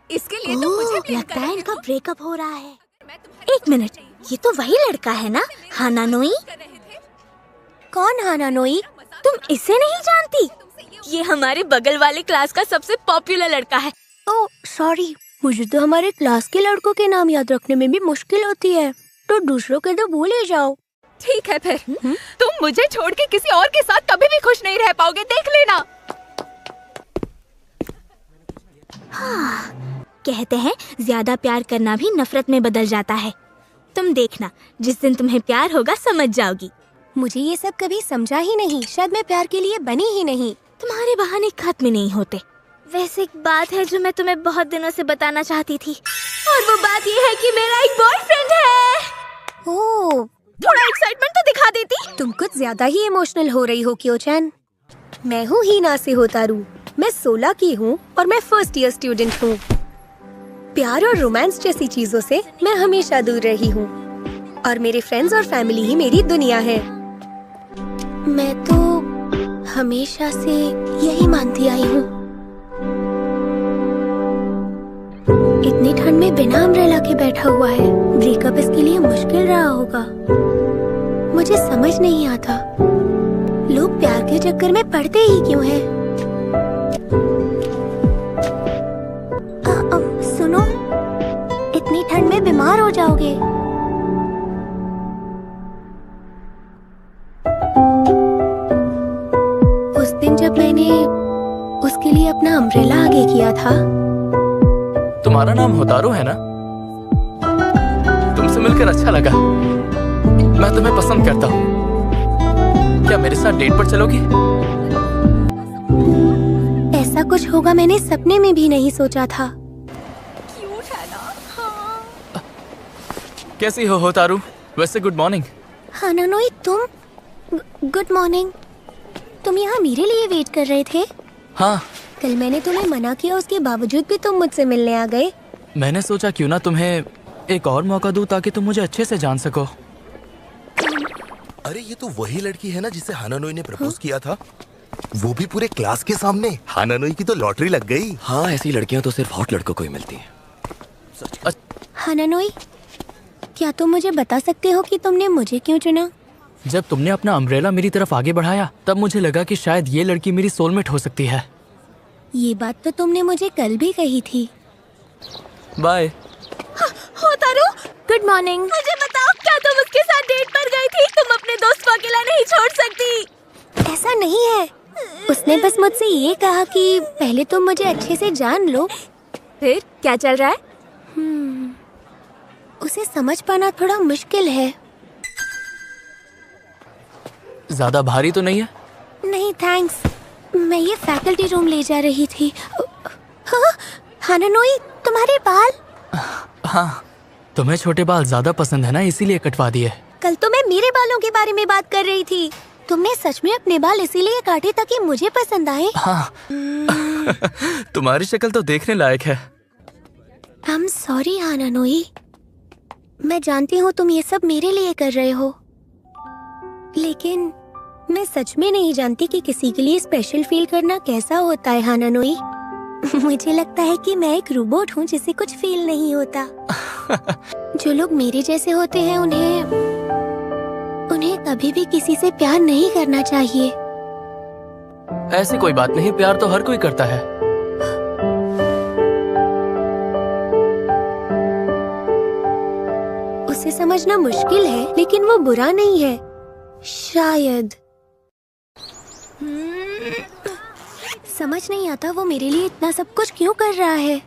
इसके लिए तो मुझे भी लगता है इनका ब्रेकअप हो रहा है। एक मिनट, ये तो वही लड़का है ना, हानानोई? कौन हानानोई? तुम इसे नहीं जानती? ये हमारे बगल वाले क्लास का सबसे पॉपुलर लड़का है। ओह सॉरी, मुझे तो हमारे क्लास के लड़कों के नाम याद रखने में भी मुश्किल होती है, तो दूसरों के तो भूल ही जाओ। ठीक है फिर। तुम मुझे छोड़ के किसी और के साथ कभी भी खुश नहीं रह पाओगे, देख लेना। कहते हैं ज्यादा प्यार करना भी नफरत में बदल जाता है। तुम देखना, जिस दिन तुम्हें प्यार होगा समझ जाओगी। मुझे ये सब कभी समझा ही नहीं, शायद मैं प्यार के लिए बनी ही नहीं। तुम्हारे बहाने खत्म नहीं होते। वैसे एक बात है जो मैं तुम्हें बहुत दिनों से बताना चाहती थी, और वो बात ये है कि मेरा एक बॉयफ्रेंड है। ओह, थोड़ा एक्साइटमेंट तो दिखा देती। तुम कुछ ज्यादा ही इमोशनल हो रही हो क्यों-चैन। मैं हूँ हीना से होतारू। मैं 16 की हूँ और मैं फर्स्ट ईयर स्टूडेंट हूँ। प्यार और रोमांस जैसी चीजों से मैं हमेशा दूर रही हूँ, और मेरे फ्रेंड्स और फैमिली ही मेरी दुनिया है। मैं तो हमेशा से यही मानती आई हूँ। इतनी ठंड में बिना अम्ब्रेला के बैठा हुआ है, ब्रेकअप इसके लिए मुश्किल रहा होगा। मुझे समझ नहीं आता लोग प्यार के चक्कर में पड़ते ही क्यों हैं। सुनो, इतनी ठंड में बीमार हो जाओगे। उस दिन जब मैंने उसके लिए अपना अम्ब्रेला आगे किया था। तुम्हारा नाम होतारू है ना? तुमसे मिलकर अच्छा लगा। मैं तुम्हें पसंद करता हूँ। क्या मेरे साथ डेट पर चलोगी? ऐसा कुछ होगा मैंने सपने में भी नहीं सोचा था। क्यूट है ना? हाँ। कैसी हो होतारू? वैसे गुड मॉर्निंग। हानानोई, तुम? Good morning. तुम यहाँ मेरे लिए वेट कर रहे थे? हाँ। कल मैंने तुम्हें मना किया, उसके बावजूद भी तुम मुझसे मिलने आ गए। मैंने सोचा क्यों ना तुम्हें एक और मौका दूं ताकि तुम मुझे अच्छे से जान सको। अरे ये तो वही लड़की है ना जिसे हानानोई ने प्रपोज किया था, वो भी पूरे क्लास के सामने। हानानोई की तो लॉटरी लग गई। हाँ, ऐसी लड़कियां तो सिर्फ हॉट लड़कों को ही मिलती हैं। हानानोई, क्या तुम मुझे बता सकते हो कि तुमने मुझे क्यों चुना? जब तुमने अपना अम्ब्रेला मेरी तरफ आगे बढ़ाया तब मुझे लगा कि शायद ये लड़की मेरी सोलमेट हो सकती है। ये बात तो तुमने मुझे कल भी कही थी। बाय। होतारू, good morning. मुझे बताओ, क्या तुम उसके साथ डेट पर गई थी? तुम अपने दोस्त को अकेला नहीं छोड़ सकती। ऐसा नहीं है, उसने बस मुझसे ये कहा कि पहले तुम मुझे अच्छे से जान लो। फिर क्या चल रहा है? उसे समझ पाना थोड़ा मुश्किल है। ज्यादा भारी तो नहीं है? नहीं थैंक्स, मैं ये फैकल्टी रूम ले जा रही थी। हाँ, हानानोई, तुम्हारे बाल? हाँ, तुम्हें छोटे बाल ज्यादा पसंद है ना, इसीलिए कटवा दिए। कल तो मैं मेरे बालों के बारे में बात कर रही थी। तुमने सच में अपने बाल इसीलिए काटे ताकि मुझे पसंद आए? हाँ। तुम्हारी शक्ल तो देखने लायक है। I'm sorry हानानोई, मैं जानती हूँ तुम ये सब मेरे लिए कर रहे हो, लेकिन मैं सच में नहीं जानती कि किसी के लिए स्पेशल फील करना कैसा होता है हानानोई। मुझे लगता है कि मैं एक रोबोट हूँ जिसे कुछ फील नहीं होता। जो लोग मेरे जैसे होते हैं उन्हें कभी भी किसी से प्यार नहीं करना चाहिए। ऐसी कोई बात नहीं, प्यार तो हर कोई करता है। उसे समझना मुश्किल है, लेकिन वो बुरा नहीं है, शायद। समझ नहीं आता वो मेरे लिए इतना सब कुछ क्यों कर रहा है।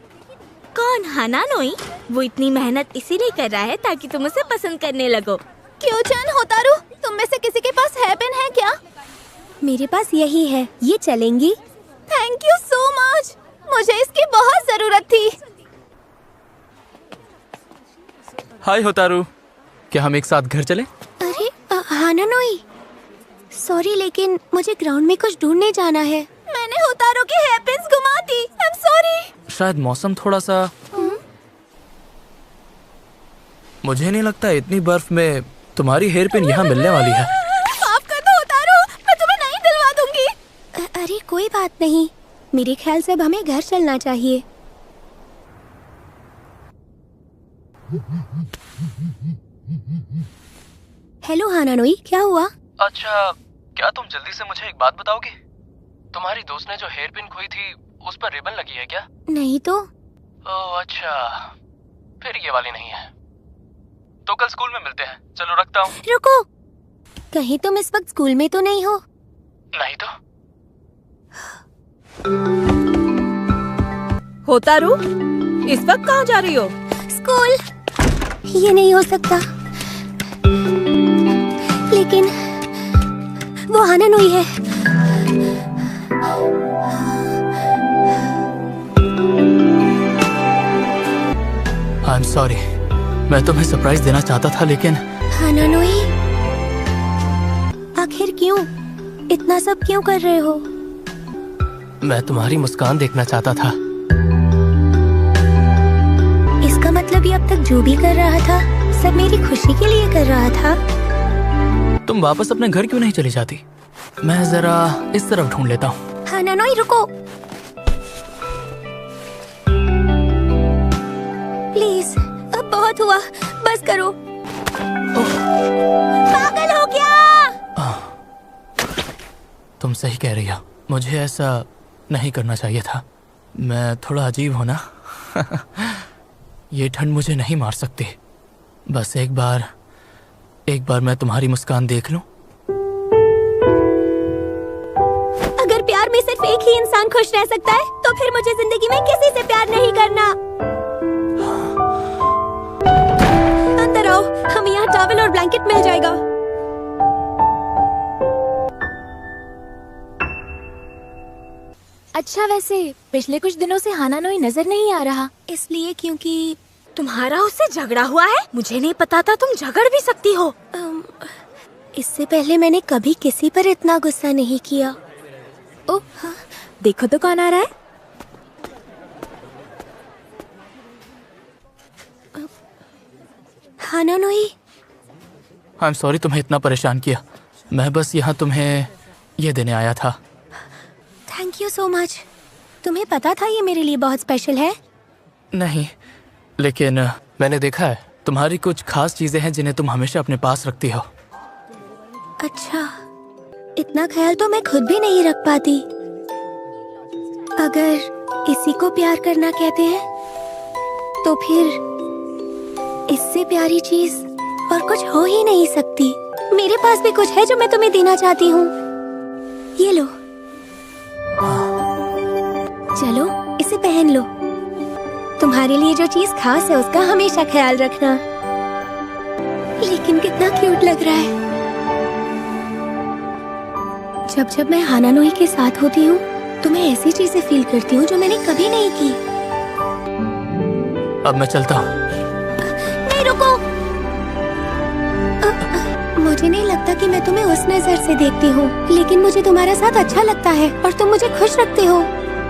कौन, हानानोई? वो इतनी मेहनत इसीलिए कर रहा है ताकि तुम उसे पसंद करने लगो। क्यों-चैन, होतारू, तुम में से किसी के पास हेयर पिन है क्या? मेरे पास यही है, ये चलेंगी? थैंक यू सो मच, मुझे इसकी बहुत जरूरत थी। हाय होतारू, क्या हम एक साथ घर चले? अरे हानानोई, सॉरी लेकिन मुझे ग्राउंड में कुछ ढूंढने जाना है। मैंने होतारू की हेयर पिन्स घुमा दी। I am sorry. शायद मौसम थोड़ा सा। मुझे नहीं लगता इतनी बर्फ में तुम्हारी हेयर पिन यहाँ मिलने वाली है। माफ कर दो होतारू, मैं तुम्हें नहीं दिलवा दूंगी। अरे कोई बात नहीं, मेरे ख्याल से अब हमें घर चलना चाहिए। हेलो हानानोई, क्या हुआ? अच्छा, क्या तुम जल्दी से मुझे एक बात बताओगी? तुम्हारी दोस्त ने जो हेयर पिन खोई थी उस पर रिबन लगी है क्या? नहीं तो। ओह अच्छा, फिर ये वाली नहीं है। तो कल स्कूल में मिलते हैं। चलो रखता हूँ। रुको, कहीं तुम इस वक्त स्कूल में तो नहीं हो? नहीं तो। होतारू, इस वक्त कहाँ जा रही हो? स्कूल। ये नहीं हो सकता। लेकिन वो हानानोई है। आई एम सॉरी, मैं तुम्हें सरप्राइज देना चाहता था लेकिन हानानोई, आखिर क्यों? इतना सब क्यों कर रहे हो? मैं तुम्हारी मुस्कान देखना चाहता था। इसका मतलब ये अब तक जो भी कर रहा था सब मेरी खुशी के लिए कर रहा था। तुम वापस अपने घर क्यों नहीं चली जाती? मैं जरा इस तरफ ढूंढ लेता हूँ। हानानोई रुको, प्लीज, अब बहुत हुआ, बस करो। पागल हो क्या? तुम सही कह रही हो, मुझे ऐसा नहीं करना चाहिए था। मैं थोड़ा अजीब हूं ना। ये ठंड मुझे नहीं मार सकती। बस एक बार मैं तुम्हारी मुस्कान देख लूं। अगर प्यार में सिर्फ एक ही इंसान खुश रह सकता है तो फिर मुझे जिंदगी में किसी से प्यार नहीं करना। अंदर आओ, हमें यहाँ टॉवल और ब्लैंकेट मिल जाएगा। अच्छा, वैसे पिछले कुछ दिनों से हानानोई नजर नहीं आ रहा। इसलिए क्योंकि तुम्हारा उससे झगड़ा हुआ है? मुझे नहीं पता था तुम झगड़ भी सकती हो। इससे पहले मैंने कभी किसी पर इतना गुस्सा नहीं किया। ओह हाँ, देखो तो कौन आ रहा है। हानानोई, आई एम सॉरी तुम्हें इतना परेशान किया। मैं बस यहाँ तुम्हें ये देने आया था। Thank you so much. तुम्हें पता था ये मेरे लिए बहुत स्पेशल है? नहीं, लेकिन मैंने देखा है तुम्हारी कुछ खास चीजें हैं जिन्हें तुम हमेशा अपने पास रखती हो। अच्छा, इतना ख्याल तो मैं खुद भी नहीं रख पाती। अगर इसी को प्यार करना कहते हैं तो फिर इससे प्यारी चीज और कुछ हो ही नहीं सकती। मेरे पास भी कुछ है जो मैं तुम्हें देना चाहती हूँ। ये लो, चलो इसे पहन लो। तुम्हारे लिए जो चीज खास है उसका हमेशा ख्याल रखना। लेकिन कितना क्यूट लग रहा है। जब जब मैं हानानोई के साथ होती हूँ तो मैं ऐसी चीजें फील करती हूँ जो मैंने कभी नहीं की। अब मैं चलता हूँ। नहीं रुको, मुझे नहीं लगता कि मैं तुम्हें उस नजर से देखती हूँ, लेकिन मुझे तुम्हारा साथ अच्छा लगता है और तुम मुझे खुश रखते हो।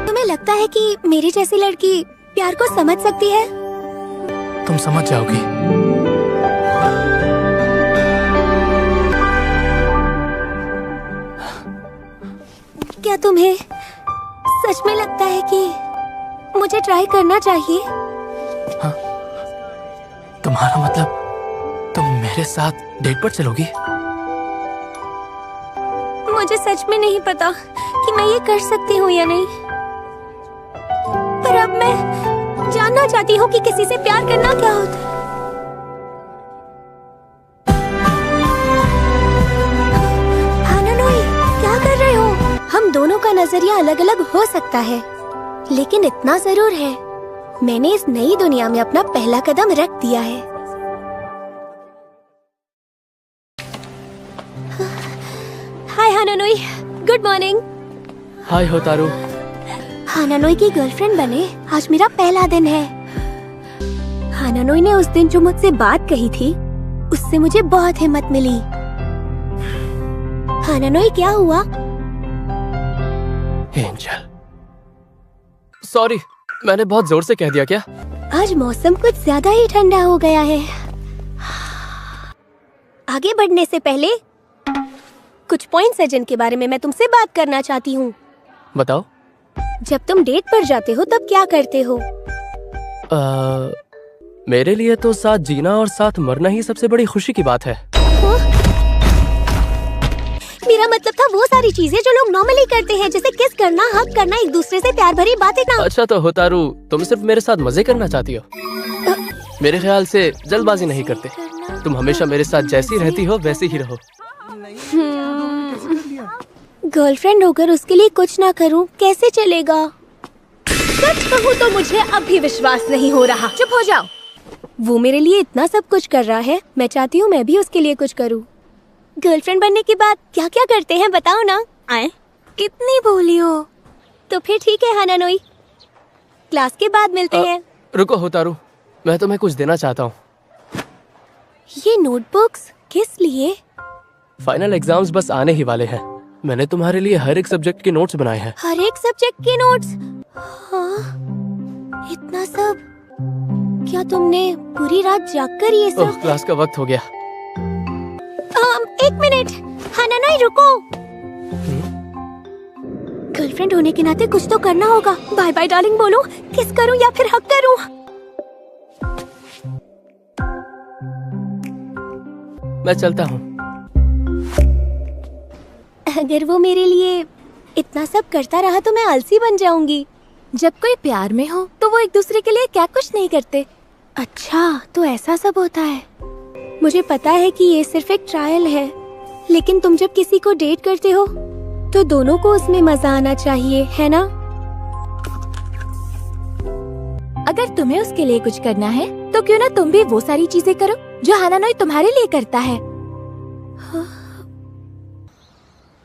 तुम्हें लगता है कि मेरी जैसी लड़की प्यार को समझ सकती है? तुम समझ जाओगी। क्या तुम्हें सच में लगता है कि मुझे ट्राई करना चाहिए? हाँ? तुम्हारा मतलब तुम मेरे साथ डेट पर चलोगी? मुझे सच में नहीं पता कि मैं ये कर सकती हूँ या नहीं, पर अब मैं जानना चाहती हूँ कि किसी से प्यार करना क्या होता है। हानानोई, क्या कर रहे हो? हम दोनों का नजरिया अलग अलग हो सकता है, लेकिन इतना जरूर है, मैंने इस नई दुनिया में अपना पहला कदम रख दिया है। हाय हानानोई, गुड मॉर्निंग। हाय होतारू। हानानोई की गर्लफ्रेंड बने आज मेरा पहला दिन है। हानानोई ने उस दिन जो मुझसे बात कही थी उससे मुझे बहुत हिम्मत मिली। हानानोई, क्या हुआ? एंजल, सॉरी, मैंने बहुत जोर से कह दिया क्या? आज मौसम कुछ ज्यादा ही ठंडा हो गया है। आगे बढ़ने से पहले कुछ पॉइंट्स है जिनके बारे में मैं तुमसे बात करना चाहती हूँ। बताओ। जब तुम डेट पर जाते हो तब क्या करते हो? मेरे लिए तो साथ जीना और साथ मरना ही सबसे बड़ी खुशी की बात है। मेरा मतलब था वो सारी चीजें जो लोग नॉर्मली करते हैं, जैसे किस करना, हग करना, एक दूसरे से प्यार भरी बातें करना। अच्छा तो होतारू, तुम सिर्फ मेरे साथ मजे करना चाहती हो। मेरे ख्याल से जल्दबाजी नहीं करते। तुम हमेशा मेरे साथ जैसी रहती हो वैसी ही रहो। गर्लफ्रेंड होकर उसके लिए कुछ ना करूं, कैसे चलेगा? सच कहूं तो मुझे अब भी विश्वास नहीं हो रहा। चुप हो जाओ। वो मेरे लिए इतना सब कुछ कर रहा है, मैं चाहती हूँ मैं भी उसके लिए कुछ करूँ। गर्लफ्रेंड बनने के बाद क्या क्या करते हैं बताओ ना। आए, कितनी भोली हो। तो फिर ठीक है हानानोई, क्लास के बाद मिलते हैं। रुको होतारू, मैं तुम्हें कुछ देना चाहता हूँ। ये नोटबुक्स किस लिए? फाइनल एग्जाम्स बस आने ही वाले हैं। मैंने तुम्हारे लिए हर एक सब्जेक्ट के नोट्स बनाए हैं। हर एक सब्जेक्ट के नोट्स? हाँ, इतना सब? क्या तुमने पूरी रात जागकर ये सब? क्लास का वक्त हो गया। एक मिनट हानानोई, रुको। गर्लफ्रेंड होने के नाते कुछ तो करना होगा। बाय बाय डार्लिंग बोलूं, किस करूं या फिर हक करूं? मैं चलता हूँ। अगर वो मेरे लिए इतना सब करता रहा तो मैं आलसी बन जाऊंगी। जब कोई प्यार में हो तो वो एक दूसरे के लिए क्या कुछ नहीं करते। अच्छा, तो ऐसा सब होता है। मुझे पता है कि ये सिर्फ एक ट्रायल है, लेकिन तुम जब किसी को डेट करते हो तो दोनों को उसमें मजा आना चाहिए, है ना? अगर तुम्हें उसके लिए कुछ करना है तो क्यों ना तुम भी वो सारी चीजें करो जो हानानोई तुम्हारे लिए करता है।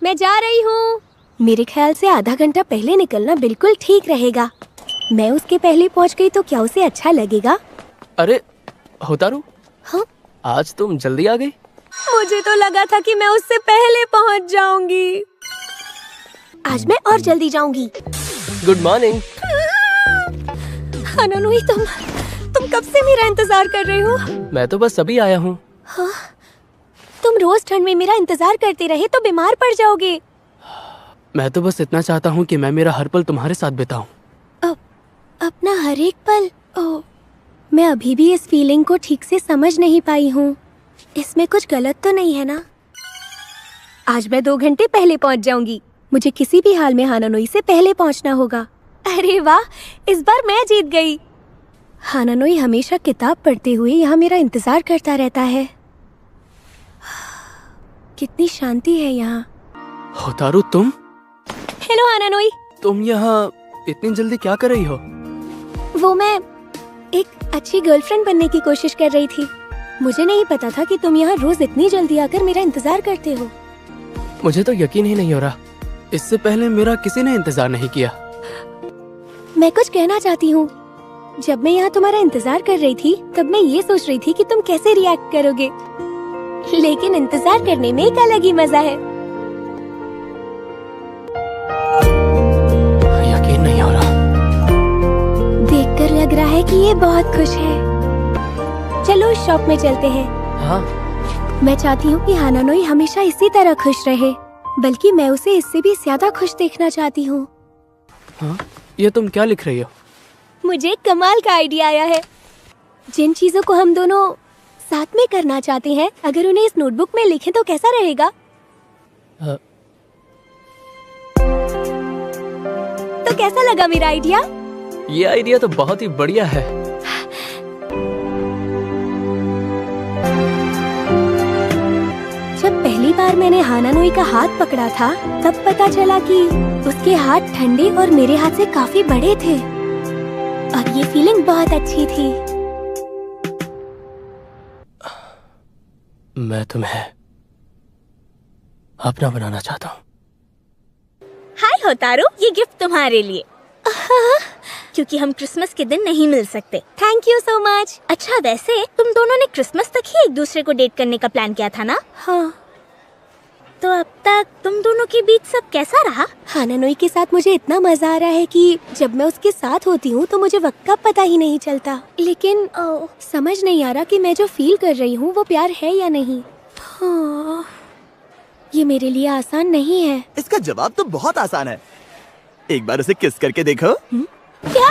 मैं जा रही हूँ। मेरे ख्याल से आधा घंटा पहले निकलना बिल्कुल ठीक रहेगा। मैं उसके पहले पहुँच गई तो क्या उसे अच्छा लगेगा? अरे होतारू, हाँ? आज तुम जल्दी आ गई। मुझे तो लगा था कि मैं उससे पहले पहुँच जाऊंगी। आज मैं और जल्दी जाऊंगी। Good morning. हानानोई, तुम कब से मेरा इंतजार कर रहे हो? मैं तो बस अभी आया हूँ। हाँ? तुम रोज ठंड में मेरा इंतजार करते रहे तो बीमार पड़ जाओगे। मैं तो बस इतना चाहता हूँ कि मैं मेरा हर पल तुम्हारे साथ बिताऊं। अपना हर एक पल? ओह, मैं अभी भी इस फीलिंग को ठीक से समझ नहीं पाई हूँ। इसमें कुछ गलत तो नहीं है ना? आज मैं 2 घंटे पहले पहुँच जाऊंगी। मुझे किसी भी हाल में हानानोई से पहले पहुँचना होगा। अरे वाह, इस बार मैं जीत गई। हानानोई हमेशा किताब पढ़ते हुए यहाँ मेरा इंतजार करता रहता है। कितनी शांति है यहाँ। होतारू, तुम? हेलो हानानोई। तुम यहाँ इतनी जल्दी क्या कर रही हो? वो मैं एक अच्छी गर्लफ्रेंड बनने की कोशिश कर रही थी। मुझे नहीं पता था कि तुम यहाँ रोज इतनी जल्दी आकर मेरा इंतजार करते हो। मुझे तो यकीन ही नहीं हो रहा। इससे पहले मेरा किसी ने इंतजार नहीं किया। मैं कुछ कहना चाहती हूँ। जब मैं यहाँ तुम्हारा इंतजार कर रही थी तब मैं ये सोच रही थी कि तुम कैसे रिएक्ट करोगे, लेकिन इंतजार करने में एक अलग ही मजा है। यकीन नहीं हो रहा। देखकर लग रहा है कि ये बहुत खुश है। चलो इस शॉप में चलते हैं। हाँ? मैं चाहती हूँ कि हानानोई हमेशा इसी तरह खुश रहे, बल्कि मैं उसे इससे भी ज्यादा खुश देखना चाहती हूँ। हाँ? ये तुम क्या लिख रही हो? मुझे कमाल का आइडिया आया है। जिन चीजों को हम दोनों साथ में करना चाहते हैं, अगर उन्हें इस नोटबुक में लिखें तो कैसा रहेगा? तो कैसा लगा मेरा आइडिया? ये आइडिया तो बहुत ही बढ़िया है। जब पहली बार मैंने हानानोई का हाथ पकड़ा था तब पता चला कि उसके हाथ ठंडे और मेरे हाथ से काफी बड़े थे, और ये फीलिंग बहुत अच्छी थी। मैं तुम्हें अपना बनाना चाहता हूँ। हाय होतारू, ये गिफ्ट तुम्हारे लिए। क्योंकि हम क्रिसमस के दिन नहीं मिल सकते। Thank you so much. अच्छा, वैसे तुम दोनों ने क्रिसमस तक ही एक दूसरे को डेट करने का प्लान किया था ना? हाँ। तो अब तक तुम दोनों के बीच सब कैसा रहा? हानानोई के साथ मुझे इतना मजा आ रहा है कि जब मैं उसके साथ होती हूँ तो मुझे वक्त का पता ही नहीं चलता। लेकिन समझ नहीं आ रहा कि मैं जो फील कर रही हूँ वो प्यार है या नहीं। हाँ, ये मेरे लिए आसान नहीं है। इसका जवाब तो बहुत आसान है। एक बार उसे किस करके देखो। क्या?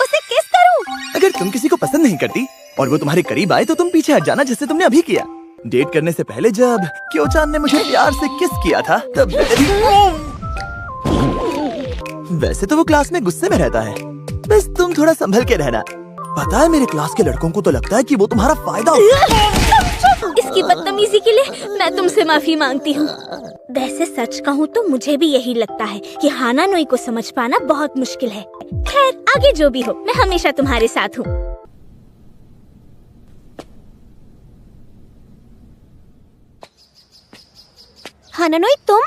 उसे किस करूं? अगर तुम किसी को पसंद नहीं करती और वो तुम्हारे करीब आए तो तुम पीछे हट जाना, जैसे तुमने अभी किया। डेट करने से पहले जब क्योचान ने मुझे प्यार से किस किया था तब वैसे तो वो क्लास में गुस्से में रहता है, बस तुम थोड़ा संभल के रहना। पता है मेरे क्लास के लड़कों को तो लगता है कि वो तुम्हारा फायदा इसकी बदतमीजी के लिए मैं तुमसे माफी मांगती हूँ। वैसे सच कहूँ तो मुझे भी यही लगता है कि हानानोई को समझ पाना बहुत मुश्किल है। खैर आगे जो भी हो, मैं हमेशा तुम्हारे साथ हूँ। हानानोई तुम,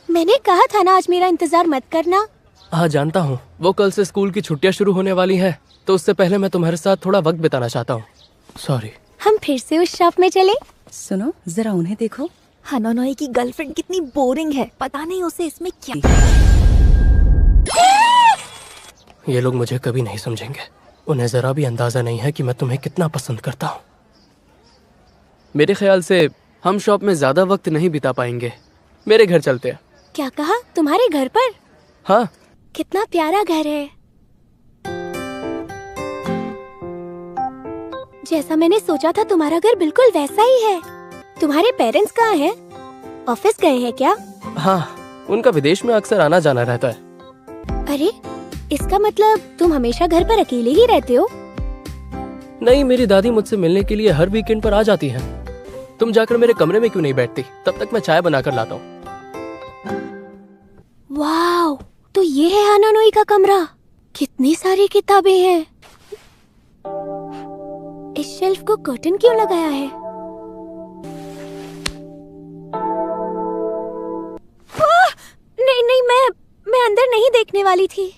मैंने कहा था ना आज मेरा इंतजार मत करना। हाँ जानता हूँ, वो कल से स्कूल की छुट्टियाँ शुरू होने वाली हैं, तो उससे पहले मैं तुम्हारे साथ थोड़ा वक्त बिताना चाहता हूँ। सॉरी। हम फिर से उस शॉप में चले। सुनो जरा उन्हें देखो, हानानोई की गर्लफ्रेंड कितनी बोरिंग है, पता नहीं उसे इसमें क्या। ये लोग मुझे कभी नहीं समझेंगे। उन्हें जरा भी अंदाजा नहीं है कि मैं तुम्हें कितना पसंद करता हूँ। मेरे ख्याल से हम शॉप में ज्यादा वक्त नहीं बिता पाएंगे। मेरे घर चलते हैं। क्या कहा? तुम्हारे घर पर? हाँ। कितना प्यारा घर है। जैसा मैंने सोचा था तुम्हारा घर बिल्कुल वैसा ही है। तुम्हारे पेरेंट्स कहाँ हैं? ऑफिस गए हैं क्या? हाँ, उनका विदेश में अक्सर आना जाना रहता है। अरे इसका मतलब तुम हमेशा घर पर अकेले ही रहते हो? नहीं, मेरी दादी मुझसे मिलने के लिए हर वीकेंड पर आ जाती हैं। तुम जाकर मेरे कमरे में क्यों नहीं बैठती? तब तक मैं चाय बनाकर लाता हूँ। वाह, तो ये है हानानोई का कमरा। कितनी सारी किताबें हैं। इस शेल्फ को कर्टन क्यों लगाया है? नहीं नहीं, मैं अंदर नहीं देखने वाली थी।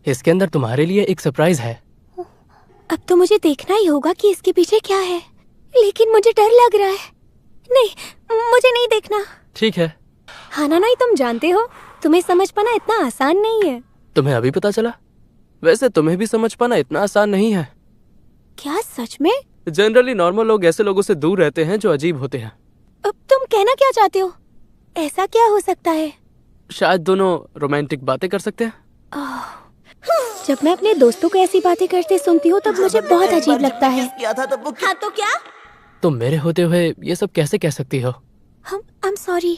इसके अंदर तुम्हारे लिए एक सरप्राइज है। अब तो मुझे देखना ही होगा कि इसके पीछे क्या है, लेकिन मुझे डर लग रहा है। नहीं, मुझे नहीं देखना। ठीक है। हानानोई तुम जानते हो, तुम्हें समझ पाना इतना आसान नहीं है। तुम्हें अभी पता चला? वैसे तुम्हें भी समझ पाना इतना आसान नहीं है। क्या सच में? जनरली नॉर्मल लोग ऐसे लोगों से दूर रहते हैं जो अजीब होते हैं। अब तुम कहना क्या चाहते हो? ऐसा क्या हो सकता है? शायद दोनों रोमांटिक बातें कर सकते हैं। जब मैं अपने दोस्तों को ऐसी बातें करते सुनती हूँ तब मुझे बहुत अजीब लगता है। हाँ तो क्या? तुम मेरे होते हुए ये सब कैसे कह सकती हो? I'm sorry।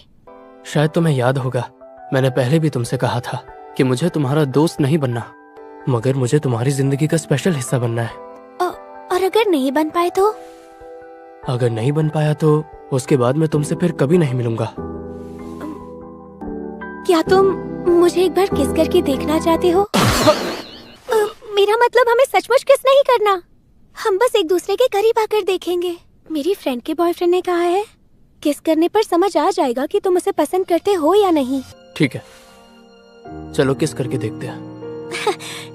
शायद तुम्हें याद होगा, मैंने पहले भी तुमसे कहा था कि मुझे तुम्हारा दोस्त नहीं बनना, मगर मुझे तुम्हारी जिंदगी का स्पेशल हिस्सा बनना है। और अगर नहीं बन पाए तो? अगर नहीं बन पाया तो उसके बाद मैं तुमसे फिर कभी नहीं मिलूंगा। क्या तुम मुझे एक बार किस करके देखना चाहते हो? मेरा मतलब हमें सचमुच किस नहीं करना, हम बस एक दूसरे के करीब आकर देखेंगे। मेरी फ्रेंड के बॉयफ्रेंड ने कहा है किस करने पर समझ आ जाएगा कि तुम उसे पसंद करते हो या नहीं। ठीक है, चलो किस करके देखते हैं।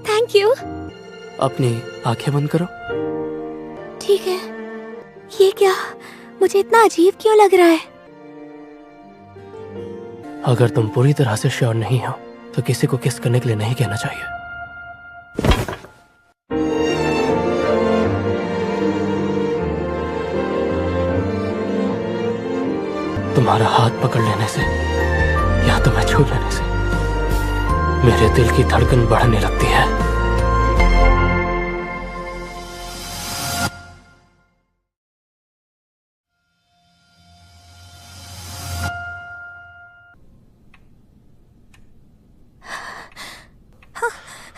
Thank you. अपनी आंखें बंद करो। ठीक है। ये क्या, मुझे इतना अजीब क्यों लग रहा है? अगर तुम पूरी तरह से श्योर नहीं हो तो किसी को किस करने के लिए नहीं कहना चाहिए। तुम्हारा हाथ पकड़ लेने से या तुम्हें छू लेने से मेरे दिल की धड़कन बढ़ने लगती है।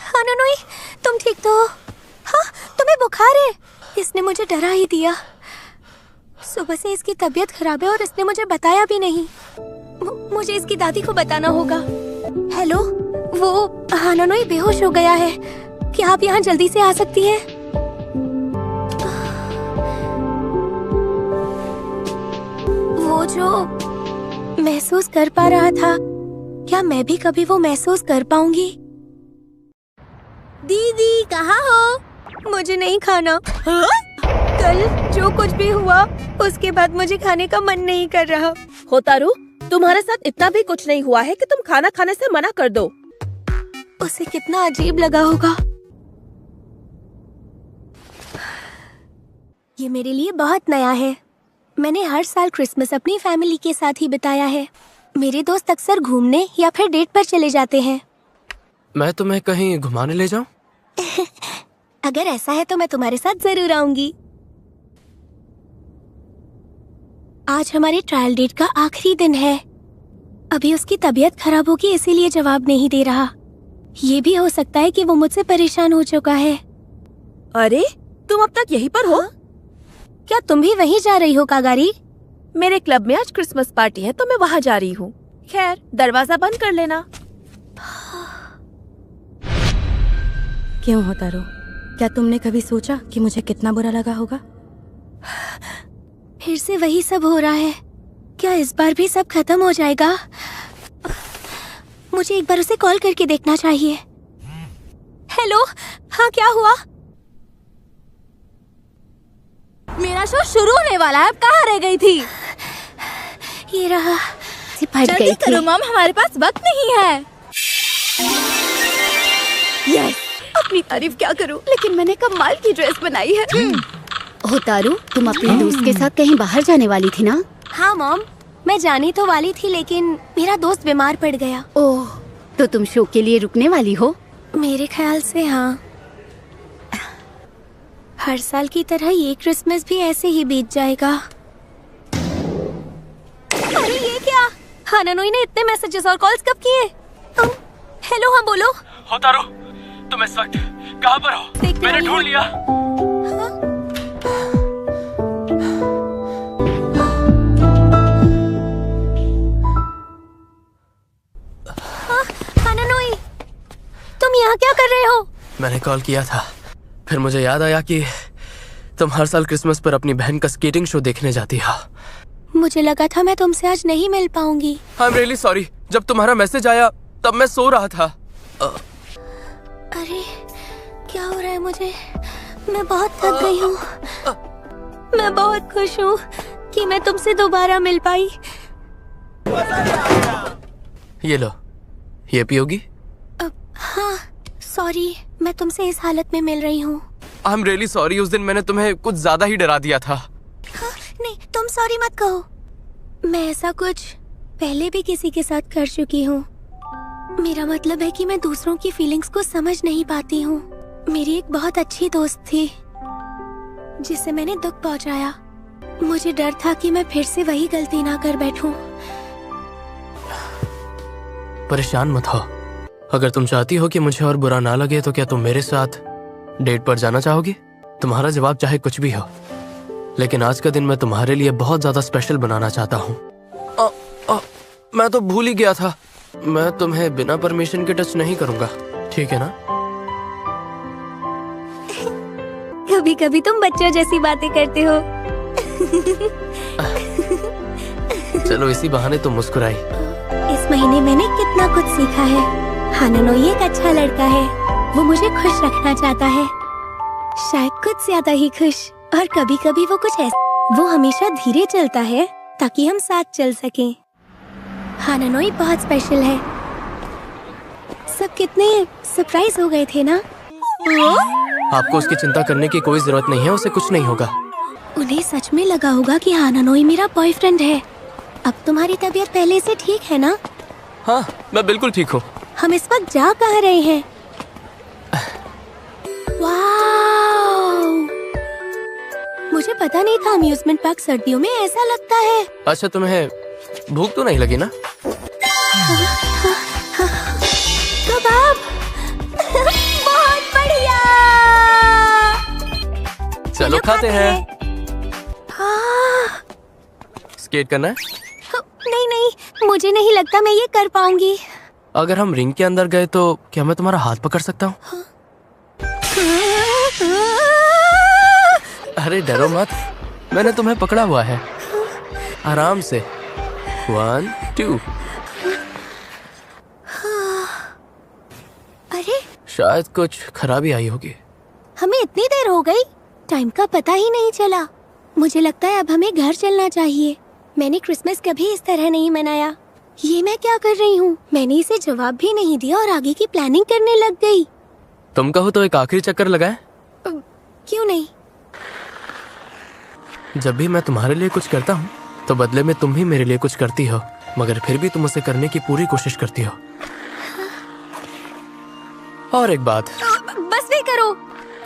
हानानोई, तुम ठीक तो हो? हाँ, तुम्हें बुखार है। इसने मुझे डरा ही दिया। सुबह से इसकी तबीयत खराब है और इसने मुझे बताया भी नहीं। मुझे इसकी दादी को बताना होगा। हेलो, वो हानानोई बेहोश हो गया है। क्या आप यहाँ जल्दी से आ सकती हैं? वो जो महसूस कर पा रहा था, क्या मैं भी कभी वो महसूस कर पाऊंगी? दीदी कहाँ हो? मुझे नहीं खाना। कल जो कुछ भी हुआ उसके बाद मुझे खाने का मन नहीं कर रहा। होतारू, तुम्हारे साथ इतना भी कुछ नहीं हुआ है कि तुम खाना खाने से मना कर दो। उसे कितना अजीब लगा होगा। ये मेरे लिए बहुत नया है। मैंने हर साल क्रिसमस अपनी फैमिली के साथ ही बिताया है। मेरे दोस्त अक्सर घूमने या फिर डेट पर चले जाते हैं। मैं तुम्हें कहीं घुमाने ले जाऊं? अगर ऐसा है तो मैं तुम्हारे साथ जरूर आऊंगी। आज हमारे ट्रायल डेट का आखिरी दिन है। अभी उसकी तबीयत खराब होगी इसीलिए जवाब नहीं दे रहा। ये भी हो सकता है कि वो मुझसे परेशान हो चुका है। अरे तुम अब तक यहीं पर हो? क्या तुम भी वहीं जा रही हो कागारी? मेरे क्लब में आज क्रिसमस पार्टी है तो मैं वहाँ जा रही हूँ। खैर दरवाजा बंद कर लेना। क्यों होता रो? क्या तुमने कभी सोचा कि मुझे कितना बुरा लगा होगा? फिर से वही सब हो रहा है। क्या इस बार भी सब खत्म हो जाएगा? मुझे एक बार उसे कॉल करके देखना चाहिए। हेलो, हाँ क्या हुआ? मेरा शो शुरू होने वाला है, अब कहाँ रह गई थी? ये रहा। जल्दी करो मॉम, हमारे पास वक्त नहीं है। यस, अपनी तारीफ क्या करूं, लेकिन मैंने कमाल की ड्रेस बनाई है। होतारू, तुम अपने दोस्त के साथ कहीं बाहर जाने वाली थी ना? हाँ मॉम, मैं जाने तो वाली थी लेकिन मेरा दोस्त बीमार पड़ गया। ओह, तो तुम शो के लिए रुकने वाली हो? मेरे ख्याल से हाँ। हर साल की तरह ये क्रिसमस भी ऐसे ही बीत जाएगा। अरे ये क्या? हानानोई ने इतने मैसेजेस और कॉल्स कब किए? हेलो, हाँ बोलो। होतारू, तुम इस वक्त कहाँ पर हो? मैंने ढूंढ लिया। हानानोई, तुम यहाँ क्या कर रहे हो? मैंने कॉल किया था, फिर मुझे याद आया कि तुम हर साल क्रिसमस पर अपनी बहन का स्केटिंग शो देखने जाती हो। मुझे लगा था मैं तुमसे आज नहीं मिल पाऊंगी। I am really sorry. जब तुम्हारा मैसेज आया तब मैं सो रहा था। अरे क्या हो रहा है मुझे? मैं बहुत थक गई हूँ। मैं बहुत खुश हूँ कि मैं तुमसे दोबारा मिल पाई। ये लो, ये पियोगी? हाँ सॉरी, मैं तुमसे इस हालत में मिल रही हूँ। I am really sorry. उस दिन मैंने तुम्हें कुछ ज्यादा ही डरा दिया था। हाँ, नहीं तुम सॉरी मत कहो। मैं ऐसा कुछ पहले भी किसी के साथ कर चुकी हूँ। मेरा मतलब है कि मैं दूसरों की फीलिंग्स को समझ नहीं पाती हूँ। मेरी एक बहुत अच्छी दोस्त थी जिसे मैंने दुख पहुँचाया। मुझे डर था कि मैं फिर से वही गलती ना कर बैठूं। परेशान मत हो। अगर तुम चाहती हो कि मुझे और बुरा ना लगे तो क्या तुम मेरे साथ डेट पर जाना चाहोगी? तुम्हारा जवाब चाहे कुछ भी हो, लेकिन आज का दिन मैं तुम्हारे लिए बहुत ज्यादा स्पेशल बनाना चाहता हूँ। मैं तो भूल ही गया था। मैं तुम्हें बिना परमिशन के टच नहीं करूंगा, ठीक है ना? कभी कभी तुम बच्चों जैसी बातें करते हो। चलो इसी बहाने तुम मुस्कुराई। इस महीने मैंने कितना कुछ सीखा है। हानानोई एक अच्छा लड़का है। वो मुझे खुश रखना चाहता है, शायद कुछ ज्यादा ही खुश। और कभी कभी वो कुछ ऐसा, वो हमेशा धीरे चलता है ताकि हम साथ चल सकें। हानानोई बहुत स्पेशल है। सब कितने सरप्राइज हो गए थे ना? आपको उसकी चिंता करने की कोई जरूरत नहीं है, उसे कुछ नहीं होगा। उन्हें सच में लगा होगा कि हानानोई मेरा बॉयफ्रेंड है। अब तुम्हारी तबीयत पहले से ठीक है ना? हाँ, मैं बिल्कुल ठीक हूँ। हम इस वक्त जा कहाँ रहे हैं? वाव! मुझे पता नहीं था अम्यूजमेंट पार्क सर्दियों में ऐसा लगता है। अच्छा, तुम्हें भूख तो नहीं लगी ना? कबाब! बहुत बढ़िया! चलो खाते हैं। हाँ। स्केट करना है? नहीं नहीं, मुझे नहीं लगता मैं ये कर पाऊंगी। अगर हम रिंग के अंदर गए तो क्या मैं तुम्हारा हाथ पकड़ सकता हूँ? अरे डरो मत, मैंने तुम्हें पकड़ा हुआ है। आराम से। 1 2। अरे शायद कुछ खराबी आई होगी। हमें इतनी देर हो गई, टाइम का पता ही नहीं चला। मुझे लगता है अब हमें घर चलना चाहिए। मैंने क्रिसमस कभी इस तरह नहीं मनाया। ये मैं क्या कर रही हूँ? मैंने इसे जवाब भी नहीं दिया और आगे की प्लानिंग करने लग गई। तुम कहो तो एक आखिरी चक्कर लगाएं? क्यों नहीं? जब भी मैं तुम्हारे लिए कुछ करता हूँ तो बदले में तुम भी मेरे लिए कुछ करती हो, मगर फिर भी तुम उसे करने की पूरी कोशिश करती हो। और एक बात, बस भी करो।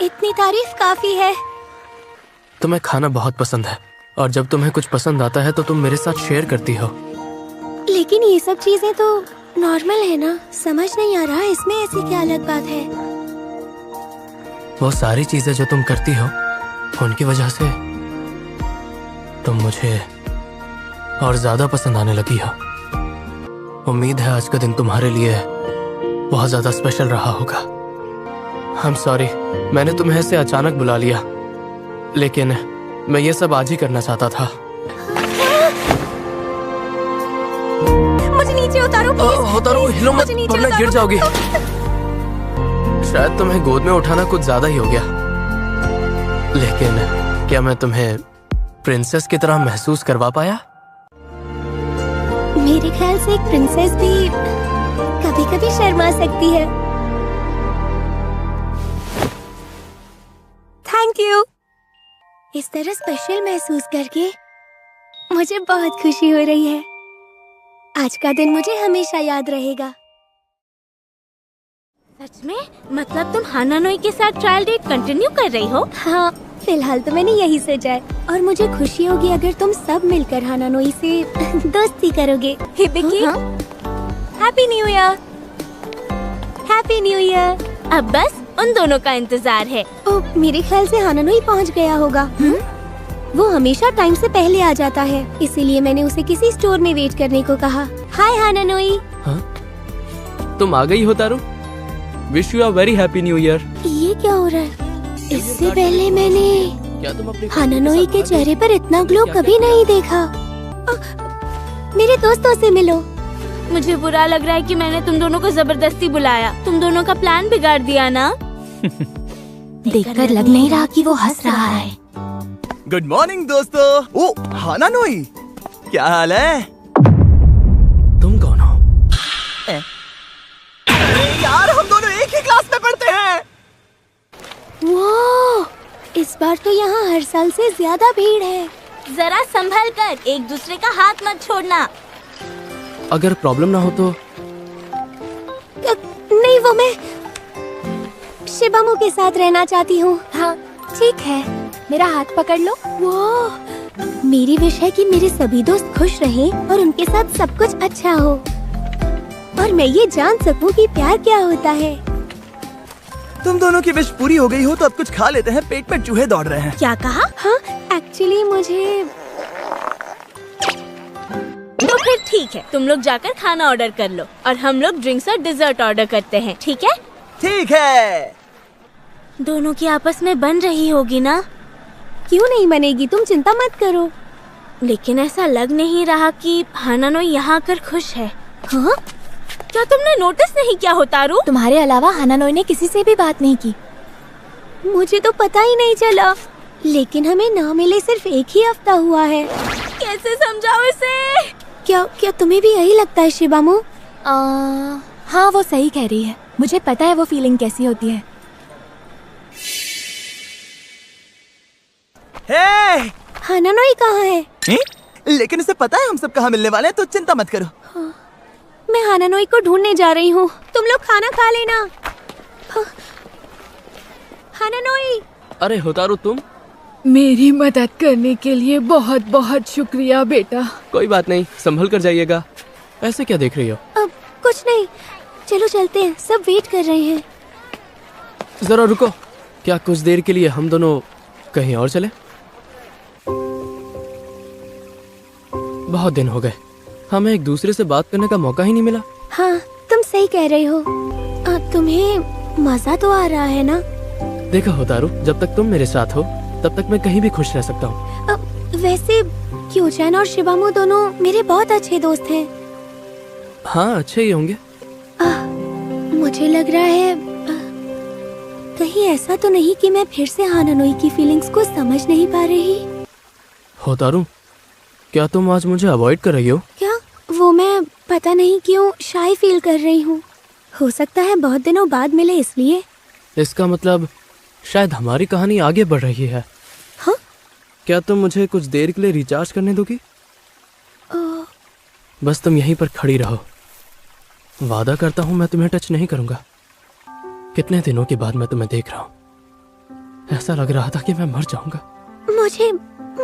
इतनी तारीफ काफी है। तुम्हें खाना बहुत पसंद है और जब तुम्हें कुछ पसंद आता है तो तुम मेरे साथ शेयर करती हो। लेकिन ये सब चीजें तो नॉर्मल है ना, समझ नहीं आ रहा इसमें ऐसी क्या अलग बात है। वो सारी चीजें जो तुम करती हो उनकी वजह से तुम मुझे और ज्यादा पसंद आने लगी हो। उम्मीद है आज का दिन तुम्हारे लिए बहुत ज्यादा स्पेशल रहा होगा। I'm sorry, मैंने तुम्हें ऐसे अचानक बुला लिया, लेकिन मैं ये सब आज ही करना चाहता था। मुझे नीचे उतारो प्लीज। उतारो, हिलो मत वरना गिर जाओगी। शायद तुम्हें गोद में उठाना कुछ ज्यादा ही हो गया, लेकिन क्या मैं तुम्हें प्रिंसेस की तरह महसूस करवा पाया? मेरे ख्याल से एक प्रिंसेस भी कभी-कभी शर्मा सकती है। Thank you. इस तरह स्पेशल महसूस करके मुझे बहुत खुशी हो रही है। आज का दिन मुझे हमेशा याद रहेगा। सच में? मतलब तुम हानानोई के साथ ट्रायल डेट कंटिन्यू कर रही हो? हाँ, फिलहाल तो मैंने यही सोचा है और मुझे खुशी होगी अगर तुम सब मिलकर हानानोई से दोस्ती करोगे। Hibiki, happy new year. Happy new year. अब बस उन दोनों का इंतजार है। ओ, मेरे ख्याल से हानानोई पहुंच गया होगा। वो हमेशा टाइम से पहले आ जाता है, इसीलिए मैंने उसे किसी स्टोर में वेट करने को कहा। हाय हानानोई। हाँ? तुम आ गई हो तारू। Wish you a very happy new year. ये क्या हो रहा है? इससे पहले मैंने हानानोई के चेहरे पर इतना ग्लो कभी नहीं देखा। मेरे दोस्तों से मिलो। मुझे बुरा लग रहा है कि मैंने तुम दोनों को जबरदस्ती बुलाया। तुम दोनों का प्लान बिगाड़ दिया ना। देखकर लग नहीं रहा कि वो हंस रहा है। गुड मॉर्निंग दोस्तों। ओ हानानोई, क्या हाल है? तुम कौन हो? यार हम दोनों एक ही क्लास में पढ़ते हैं। वाह, इस बार तो यहाँ हर साल से ज्यादा भीड़ है। जरा संभल कर, एक दूसरे का हाथ मत छोड़ना। अगर प्रॉब्लम ना हो तो। नहीं, वो मैं शिबामू के साथ रहना चाहती हूँ। हाँ ठीक है, मेरा हाथ पकड़ लो। वाह, मेरी विश है कि मेरे सभी दोस्त खुश रहें और उनके साथ सब कुछ अच्छा हो और मैं ये जान सकूं कि प्यार क्या होता है। तुम दोनों की विश पूरी हो गई हो तो अब कुछ खा लेते हैं, पेट में चूहे दौड़ रहे हैं। क्या कहा? हाँ, एक्चुअली मुझे। तो फिर ठीक है, तुम लोग जाकर खाना ऑर्डर कर लो और हम लोग ड्रिंक्स और डिजर्ट ऑर्डर करते हैं, ठीक है? ठीक है। दोनों की आपस में बन रही होगी ना? क्यों नहीं बनेगी, तुम चिंता मत करो। लेकिन ऐसा लग नहीं रहा कि हानानोई यहाँ आकर खुश है। हाँ? क्या तुमने नोटिस नहीं किया हो तारू? तुम्हारे अलावा हानानोई ने किसी से भी बात नहीं की। मुझे तो पता ही नहीं चला, लेकिन हमें ना मिले सिर्फ एक ही हफ्ता हुआ है। कैसे समझाओ इसे? क्या तुम्हें भी यही लगता है शिबामू? हाँ, वो सही कह रही है। मुझे पता है वो फीलिंग कैसी होती है। हे! हानानोई कहाँ है? लेकिन उसे पता है हम सब कहाँ मिलने वाले हैं, तो चिंता मत करो। मैं हानानोई को ढूंढने जा रही हूँ। तुम लोग खाना खा लेना। हानानोई। अरे होतारू, तुम? मेरी मदद करने के लिए बहुत बहुत शुक्रिया बेटा। कोई बात नहीं, संभल कर जाइएगा। ऐसे क्या देख रही हो? अब कुछ नहीं, चलो चलते हैं, सब वेट कर रहे हैं। जरा रुको, क्या कुछ देर के लिए हम दोनों कहीं और चले? बहुत दिन हो गए, हमें एक दूसरे से बात करने का मौका ही नहीं मिला। हाँ, तुम सही कह रहे हो। तुम्हें मजा तो आ रहा है ना? देखो होतारू, जब तक तुम मेरे साथ हो तब तक मैं कहीं भी खुश रह सकता हूँ। वैसे क्योचैन और शिबामू दोनों मेरे बहुत अच्छे दोस्त हैं। हाँ, अच्छे ही होंगे। मुझे लग रहा है कहीं ऐसा तो नहीं कि मैं फिर से हानानोई की फीलिंग्स को समझ नहीं पा रही। होतारू, क्या तुम आज मुझे अवॉइड कर रही हो? क्या? वो मैं पता नहीं क्यों शाय फील कर रही हूँ। हो सकता है बहुत दिनों बाद मिले इसलिए। इसका मतलब शायद हमारी कहानी आगे बढ़ रही है। हाँ? क्या तुम मुझे कुछ देर के लिए रिचार्ज करने दोगी? बस तुम यहीं पर खड़ी रहो। वादा करता हूँ मैं तुम्हें टच नहीं करूंगा। कितने दिनों के बाद मैं तुम्हें देख रहा हूँ। ऐसा लग रहा था कि मैं मर जाऊंगा।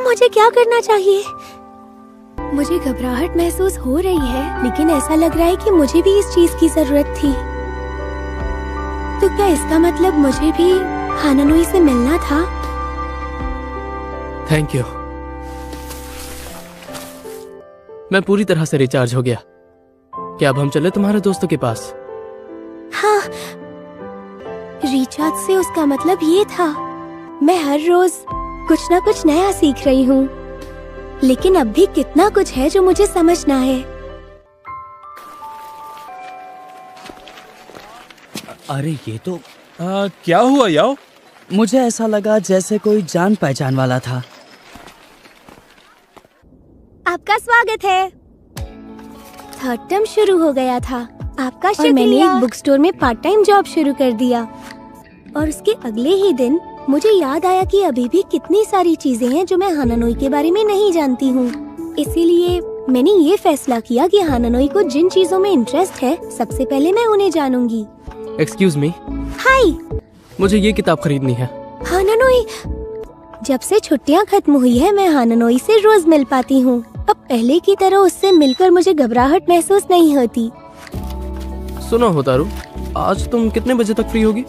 मुझे क्या करना चाहिए? मुझे घबराहट महसूस हो रही है, लेकिन ऐसा लग रहा है कि मुझे भी इस चीज की जरूरत थी। तो क्या इसका मतलब मुझे भी हानानोई से मिलना था? Thank you. मैं पूरी तरह से रिचार्ज हो गया। क्या अब हम चले तुम्हारे दोस्तों के पास? हाँ, रिचार्ज से उसका मतलब ये था मैं हर रोज कुछ ना कुछ नया सीख रही हूँ, लेकिन अब भी कितना कुछ है जो मुझे समझना है। अरे ये तो क्या हुआ याओ? मुझे ऐसा लगा जैसे कोई जान पहचान वाला था। आपका स्वागत है। थर्ड टर्म शुरू हो गया था। आपका शुक्रिया। और मैंने एक बुक स्टोर में पार्ट टाइम जॉब शुरू कर दिया, और उसके अगले ही दिन मुझे याद आया कि अभी भी कितनी सारी चीजें हैं जो मैं हानानोई के बारे में नहीं जानती हूँ। इसीलिए मैंने ये फैसला किया कि हानानोई को जिन चीजों में इंटरेस्ट है, सबसे पहले मैं उन्हें जानूंगी। Excuse me. हाय, मुझे ये किताब खरीदनी है। हानानोई। जब से छुट्टियाँ खत्म हुई है, मैं हानानोई से रोज मिल पाती हूँ। अब पहले की तरह उससे मिलकर मुझे घबराहट महसूस नहीं होती। सुनो होतारू, आज तुम कितने बजे तक फ्री होगी?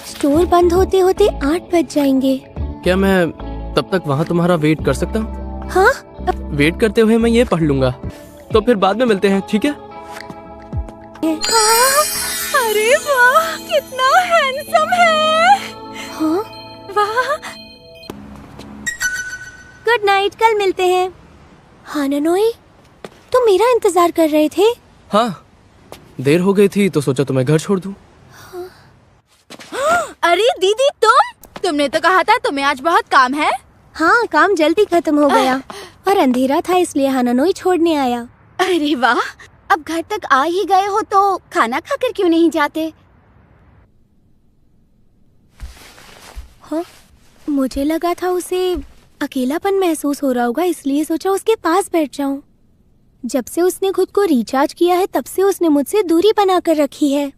स्टोर बंद होते होते 8 बज जाएंगे। क्या मैं तब तक वहाँ तुम्हारा वेट कर सकता हूँ? हाँ? वेट करते हुए मैं ये पढ़ लूंगा, तो फिर बाद में मिलते हैं, ठीक है? अरे वाह, कितना हैंडसम है। हाँ? वाह। गुड नाइट, कल मिलते हैं। हानानोई, तुम मेरा इंतजार कर रहे थे? हाँ, देर हो गई थी तो सोचा तुम्हें घर छोड़ दूं। अरे दीदी, तुमने तो कहा था तुम्हें आज बहुत काम है। हाँ, काम जल्दी खत्म हो गया और अंधेरा था, इसलिए हानानोई छोड़ने आया। अरे वाह, अब घर तक आ ही गए हो तो खाना खाकर क्यों नहीं जाते? हाँ, मुझे लगा था उसे अकेलापन महसूस हो रहा होगा, इसलिए सोचा उसके पास बैठ जाऊं। जब से उसने खुद को रिचार्ज किया है, तब से उसने मुझसे दूरी बना कर रखी है।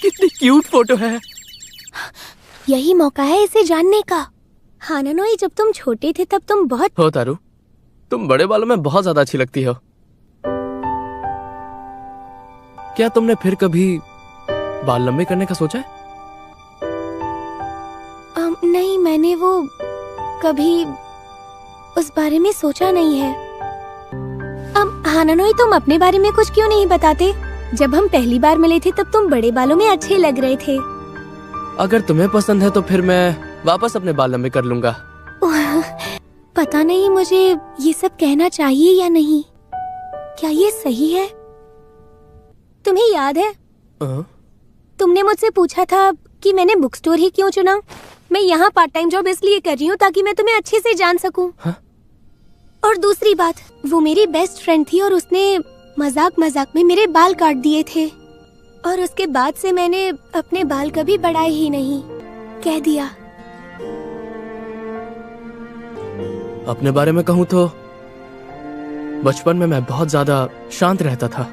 कितनी क्यूट फोटो है। यही मौका है इसे जानने का। हानानोई, जब तुम छोटे थे तब तुम बहुत होतारू, तुम बड़े बालों में बहुत ज्यादा अच्छी लगती हो। क्या तुमने फिर कभी बाल लंबे करने का सोचा है? नहीं, मैंने वो कभी उस बारे में सोचा नहीं है। हानानोई, तुम अपने बारे में कुछ क्यों नहीं बताते? जब हम पहली बार मिले थे तब तुम बड़े बालों में अच्छे लग रहे थे। अगर तुम्हें पसंद है तो फिर मैं वापस अपने बाल लंबे कर लूंगा। पता नहीं मुझे ये सब कहना चाहिए या नहीं। क्या ये सही है? तुम्हें याद है तुमने मुझसे पूछा था कि मैंने बुक स्टोर ही क्यों चुना? मैं यहाँ पार्ट टाइम जॉब इसलिए कर रही हूँ ताकि मैं तुम्हें अच्छे से जान सकूं। और दूसरी बात, वो मेरी बेस्ट फ्रेंड थी और उसने मजाक में मेरे बाल काट दिए थे, और उसके बाद से मैंने अपने बाल कभी बढ़ाए ही नहीं। कह दिया। अपने बारे में कहूँ तो बचपन में मैं बहुत ज्यादा शांत रहता था,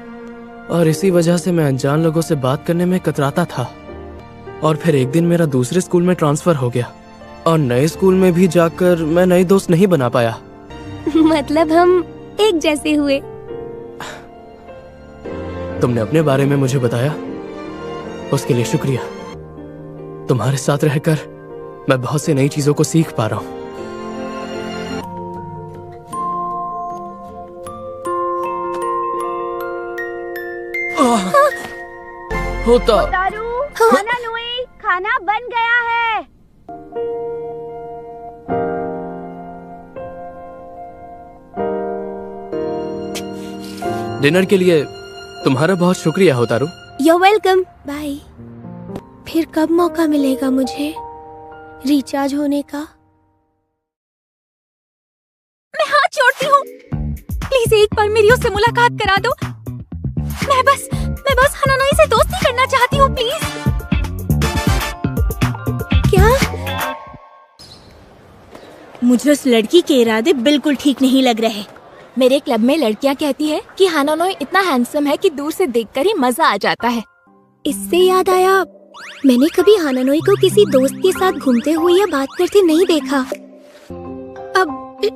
और इसी वजह से मैं अनजान लोगों से बात करने में कतराता था। और फिर एक दिन मेरा दूसरे स्कूल में ट्रांसफर हो गया, और नए स्कूल में भी जाकर मैं नए दोस्त नहीं बना पाया। मतलब हम एक जैसे हुए। तुमने अपने बारे में मुझे बताया, उसके लिए शुक्रिया। तुम्हारे साथ रहकर मैं बहुत सी नई चीजों को सीख पा रहा हूँ। होता हानानोई, खाना बन गया है। डिनर के लिए तुम्हारा बहुत शुक्रिया होतारू। You're welcome. बाय। फिर कब मौका मिलेगा मुझे रिचार्ज होने का? मैं हाथ जोड़ती हूँ, प्लीज एक बार मेरी उससे मुलाकात करा दो। मैं बस हानानोई से दोस्ती करना चाहती हूँ, प्लीज। क्या? मुझे उस लड़की के इरादे बिल्कुल ठीक नहीं लग रहे। मेरे क्लब में लड़कियां कहती है कि हानानोई इतना हैंडसम है कि दूर से देखकर ही मजा आ जाता है। इससे याद आया, मैंने कभी हानानोई को किसी दोस्त के साथ घूमते हुए या बात करते नहीं देखा।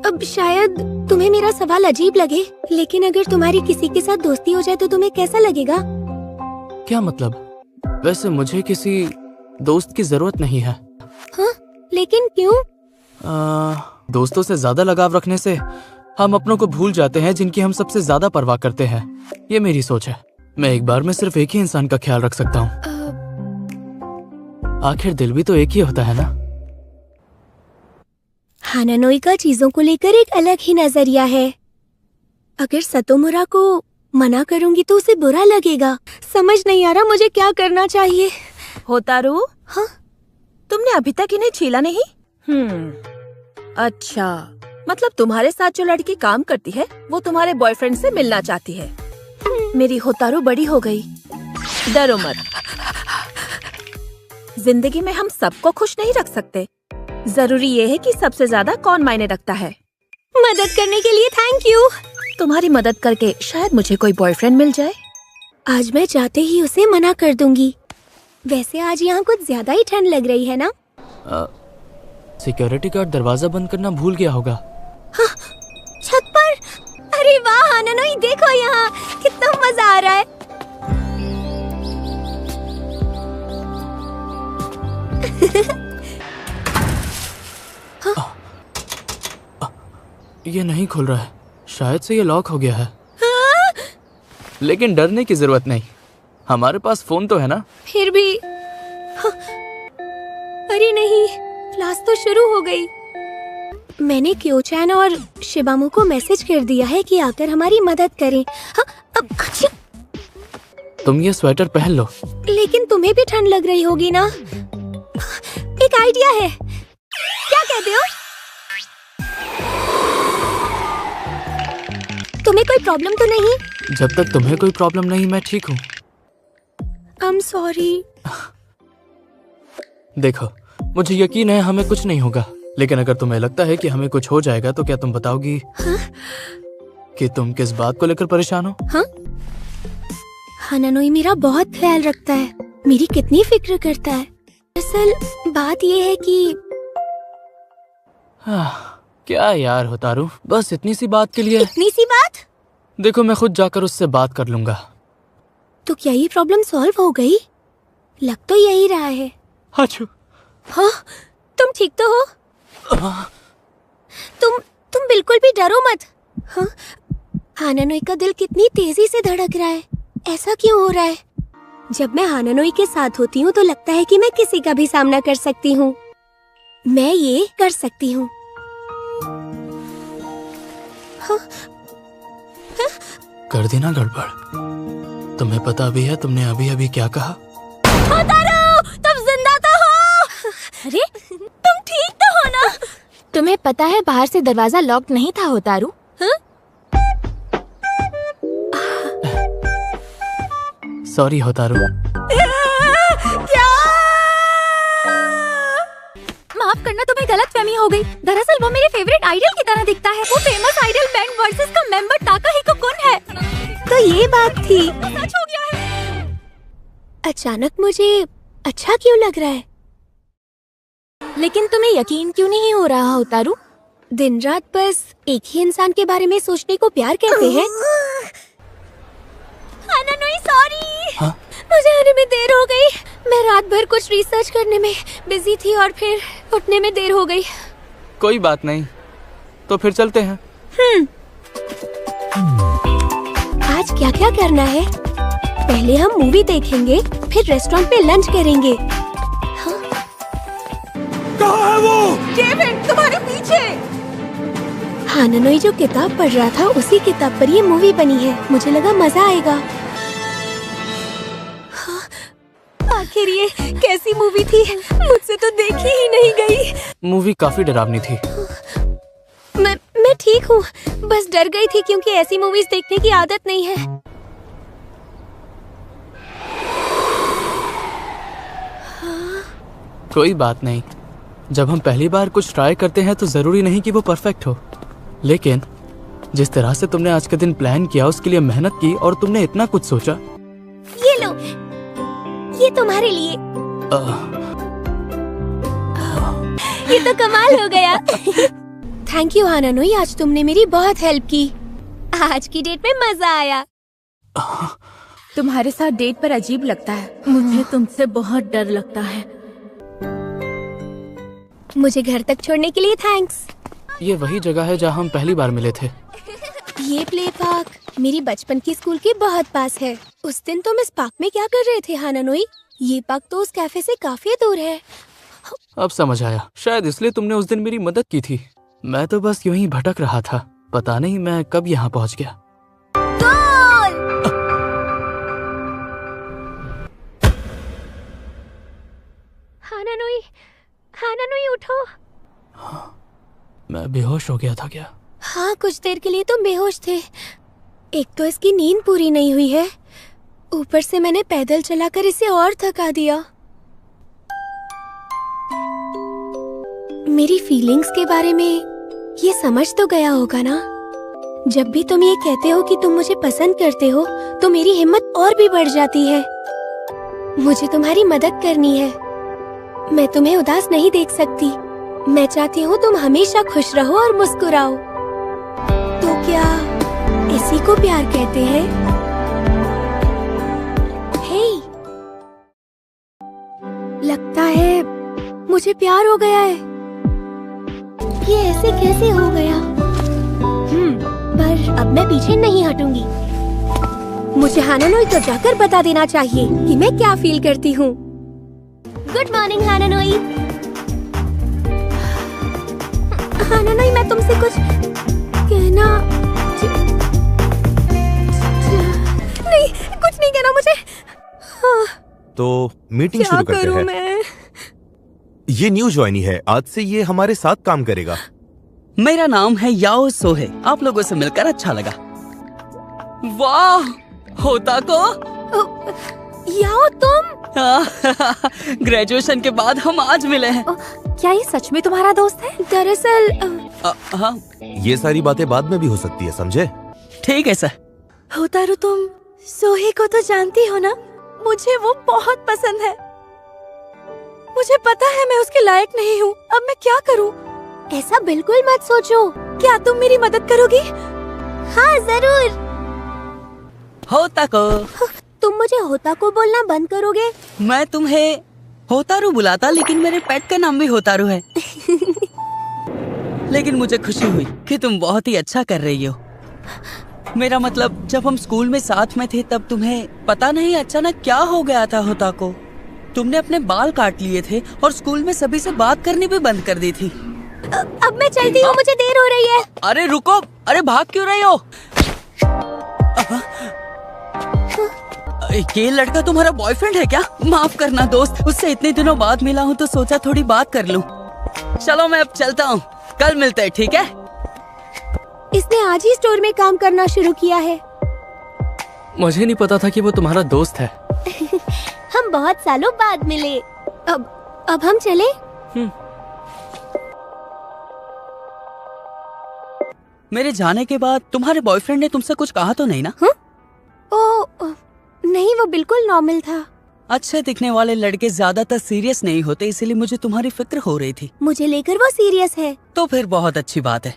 अब शायद तुम्हें मेरा सवाल अजीब लगे, लेकिन अगर तुम्हारी किसी के साथ दोस्ती हो जाए तो तुम्हें कैसा लगेगा? क्या मतलब? वैसे मुझे किसी दोस्त की जरूरत नहीं है। हाँ, लेकिन क्यों? दोस्तों से ज्यादा लगाव रखने से हम अपनों को भूल जाते हैं जिनकी हम सबसे ज्यादा परवाह करते हैं। ये मेरी सोच है। मैं एक बार में सिर्फ एक ही इंसान का ख्याल रख सकता हूँ। आखिर दिल भी तो एक ही होता है ना। हानानोई का चीजों को लेकर एक अलग ही नजरिया है। अगर सतोमुरा को मना करूंगी तो उसे बुरा लगेगा। समझ नहीं आ रहा मुझे क्या करना चाहिए। होतारू, हाँ? तुमने अभी तक इन्हें छीला नहीं? अच्छा, मतलब तुम्हारे साथ जो लड़की काम करती है वो तुम्हारे बॉयफ्रेंड से मिलना चाहती है। मेरी होतारू बड़ी हो गई। डरो मत, जिंदगी में हम सबको खुश नहीं रख सकते। जरूरी ये है कि सबसे ज्यादा कौन मायने रखता है। मदद करने के लिए थैंक यू। तुम्हारी मदद करके शायद मुझे कोई बॉयफ्रेंड मिल जाए। आज मैं जाते ही उसे मना कर दूंगी। वैसे आज यहाँ कुछ ज्यादा ही ठंड लग रही है ना? सिक्योरिटी गार्ड दरवाजा बंद करना भूल गया होगा। हाँ, छत पर। अरे वाह हानानोई, देखो यहाँ कितना मजा आ रहा है। ये नहीं खुल रहा है। शायद से ये लॉक हो गया है। लेकिन डरने की जरूरत नहीं, हमारे पास फोन तो है ना। फिर भी हाँ। अरे नहीं, क्लास तो शुरू हो गई। मैंने क्योचैन और शिबामू को मैसेज कर दिया है कि आकर हमारी मदद करें। हाँ, अब तुम ये स्वेटर पहन लो। लेकिन तुम्हें भी ठंड लग रही होगी ना? एक आइडिया है। क्या कहते हो? तुम्हें कोई प्रॉब्लम तो नहीं? जब तक तुम्हें कोई प्रॉब्लम नहीं मैं ठीक हूँ। I'm sorry। देखो, मुझे यकीन है हमें कुछ नहीं होगा, लेकिन अगर तुम्हें लगता है कि हमें कुछ हो जाएगा तो क्या तुम बताओगी? हाँ? कि तुम किस बात को लेकर परेशान हो? हाँ? हानानोई मेरा बहुत ख्याल रखता है, मेरी कितनी फिक्र करता है। असल बात ये है कि क्या यार होतारू, बस इतनी सी बात के लिए। इतनी सी बात? देखो, मैं खुद जाकर उससे बात कर लूंगा। तो क्या ये प्रॉब्लम सॉल्व हो गई? लग तो यही रहा है। हाँ, तुम ठीक तो हो? तुम बिल्कुल भी डरो मत। हाँ? हानानोई का दिल कितनी तेजी से धड़क रहा है। ऐसा क्यों हो रहा है? जब मैं हानानोई के साथ होती हूँ तो लगता है कि मैं किसी का भी सामना कर सकती हूँ। मैं ये कर सकती हूँ। हाँ? कर देना गड़बड़। तुम्हें पता भी है तुमने अभी अभी क्या कहा? होतारू, तुम जिंदा तो हो? अरे तुम ठीक तो हो ना? तुम्हें पता है बाहर से दरवाजा लॉक नहीं था होतारू? सॉरी होतारू। क्या? माफ करना, तुम्हें गलतफहमी हो गई। दरअसल वो मेरे फेवरेट आइडल की तरह दिखता है। वो फेमस आइडल बैंड वर्सेस का मेंबर टाकाहिको कुन है। तो ये बात थी। सच हो गया है। अचानक मुझे अच्छा क्यों लग रहा है? लेकिन तुम्हें यकीन क्यों नहीं हो रहा होतारू? दिन रात बस एक ही इंसान के बारे में सोचने को प्यार कहते हैं। हानानोई, सॉरी। हाँ? मुझे आने में देर हो गई। मैं रात भर कुछ रिसर्च करने में बिजी थी और फिर उठने में देर हो गई। कोई बात नहीं, तो फिर चलते हैं। आज क्या क्या करना है? पहले हम मूवी देखेंगे, फिर रेस्टोरेंट पे लंच करेंगे। हाँ? कहाँ है वो? केविन, तुम्हारे पीछे। हानानोई जो किताब पढ़ रहा था उसी किताब पर ये मूवी बनी है। मुझे लगा मजा आएगा। आखिर ये कैसी मूवी थी? मुझसे तो देखी ही नहीं गई। मूवी काफी डरावनी थी। मैं ठीक हूँ, बस डर गई थी क्योंकि ऐसी मूवीज देखने की आदत नहीं है। कोई बात नहीं, जब हम पहली बार कुछ ट्राई करते हैं तो जरूरी नहीं कि वो परफेक्ट हो, लेकिन जिस तरह से तुमने आज का दिन प्लान किया, उसके लिए मेहनत की और तुमने इतना कुछ सोचा। ये लो, ये तुम्हारे लिए। ये तो कमाल हो गया। थैंक यू हानानोई, आज तुमने मेरी बहुत हेल्प की। आज की डेट में मजा आया। तुम्हारे साथ डेट पर अजीब लगता है। मुझे तुमसे बहुत डर लगता है। मुझे घर तक छोड़ने के लिए थैंक्स। ये वही जगह है जहाँ हम पहली बार मिले थे। ये प्ले पार्क मेरी बचपन की स्कूल के बहुत पास है। उस दिन तुम इस पार्क में क्या कर रहे थे हानानोई? ये पार्क तो उस कैफे से काफी दूर है। अब समझ आया, शायद इसलिए तुमने उस दिन मेरी मदद की थी। मैं तो बस यूं ही भटक रहा था, पता नहीं मैं कब यहाँ पहुँच गया। हानानोई, हानानोई उठो। मैं बेहोश हो गया था क्या? हाँ, कुछ देर के लिए तुम बेहोश थे। एक तो इसकी नींद पूरी नहीं हुई है, ऊपर से मैंने पैदल चलाकर इसे और थका दिया। मेरी फीलिंग्स के बारे में ये समझ तो गया होगा ना? जब भी तुम ये कहते हो कि तुम मुझे पसंद करते हो, तो मेरी हिम्मत और भी बढ़ जाती है। मुझे तुम्हारी मदद करनी है। मैं तुम्हें उदास नहीं देख सकती। मैं चाहती हूँ तुम हमेशा खुश रहो और मुस्कुराओ। तो क्या इसी को प्यार कहते हैं? हे, लगता है मुझे प्यार हो गया है। ये ऐसे कैसे हो गया? पर अब मैं पीछे नहीं हटूंगी। मुझे हानानोई को जाकर बता देना चाहिए कि मैं क्या फील करती हूँ। Good morning हानानोई। हानानोई, मैं तुमसे कुछ कहना नहीं, कुछ नहीं कहना मुझे। तो मीटिंग शुरू करते हैं। मैं? ये न्यू ज्वाइनी है, आज से ये हमारे साथ काम करेगा। मेरा नाम है याओ सोहे। आप लोगों से मिलकर अच्छा लगा। वाह, होता को याओ तुम? ग्रेजुएशन के बाद हम आज मिले हैं। क्या ये सच में तुम्हारा दोस्त है? दरअसल हाँ, ये सारी बातें बाद में भी हो सकती है, समझे? ठीक है सर। होतारू, तुम सोहे को तो जानती हो ना? मुझे वो बहुत पसंद है। मुझे पता है मैं उसके लायक नहीं हूँ। अब मैं क्या करूँ? ऐसा बिल्कुल मत सोचो। क्या तुम मेरी मदद करोगी? हाँ जरूर। होता को। तुम मुझे होता को बोलना बंद करोगे? मैं तुम्हें होतारू बुलाता, लेकिन मेरे पेट का नाम भी होतारू है। लेकिन मुझे खुशी हुई कि तुम बहुत ही अच्छा कर रही हो। मेरा मतलब, जब हम स्कूल में साथ में थे तब तुम्हें पता नहीं अचानक क्या हो गया था होता को। तुमने अपने बाल काट लिए थे और स्कूल में सभी से बात करनी भी बंद कर दी थी। अब मैं चलती हूँ, मुझे देर हो रही है। अरे रुको, अरे भाग क्यों रही हो? ये लड़का तुम्हारा बॉयफ्रेंड है क्या? माफ करना दोस्त, उससे इतने दिनों बाद मिला हूँ तो सोचा थोड़ी बात कर लूँ। चलो मैं अब चलता हूँ, कल मिलते हैं, ठीक है? इसने आज ही स्टोर में काम करना शुरू किया है। मुझे नहीं पता था कि वो तुम्हारा दोस्त है। हम बहुत सालों बाद मिले। अब हम चले? मेरे जाने के बाद तुम्हारे बॉयफ्रेंड ने तुमसे कुछ कहा तो नहीं ना? नहीं, वो बिल्कुल नॉर्मल था। अच्छे दिखने वाले लड़के ज्यादातर सीरियस नहीं होते, इसीलिए मुझे तुम्हारी फिक्र हो रही थी। मुझे लेकर वो सीरियस है। तो फिर बहुत अच्छी बात है।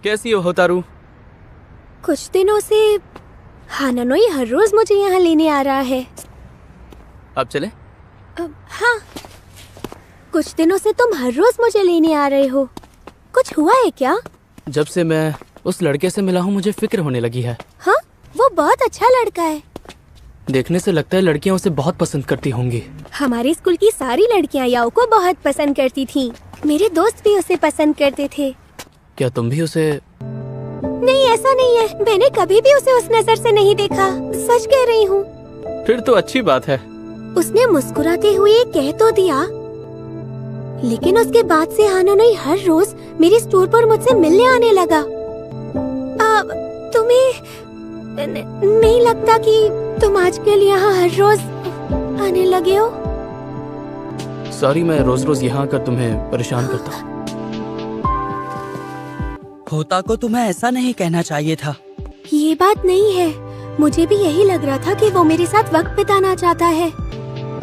कैसी हो होतारू? कुछ दिनों से हानानोई हर रोज मुझे यहाँ लेने आ रहा है। अब चले? हाँ, कुछ दिनों से तुम हर रोज मुझे लेने आ रहे हो। कुछ हुआ है क्या? जब से मैं उस लड़के से मिला हूँ मुझे फिक्र होने लगी है। हाँ, वो बहुत अच्छा लड़का है। देखने से लगता है लड़कियां उसे बहुत पसंद करती होंगी। हमारे स्कूल की सारी लड़कियां याओ को बहुत पसंद करती थीं। मेरे दोस्त भी उसे पसंद करते थे। क्या तुम भी उसे? नहीं, ऐसा नहीं है। मैंने कभी भी उसे उस नजर से नहीं देखा। सच कह रही हूँ। फिर तो अच्छी बात है। उसने मुस्कुराते हुए कह तो दिया, लेकिन उसके बाद से हानानोई हर रोज मेरे स्टोर पर मुझसे मिलने आने लगा। तुम्हें नहीं लगता कि तुम आजकल यहाँ हर रोज आने लगे हो? सॉरी, मैं रोज रोज यहाँ आकर तुम्हें परेशान करता हूँ। होता को तुम्हें ऐसा नहीं कहना चाहिए था। ये बात नहीं है, मुझे भी यही लग रहा था कि वो मेरे साथ वक्त बिताना चाहता है।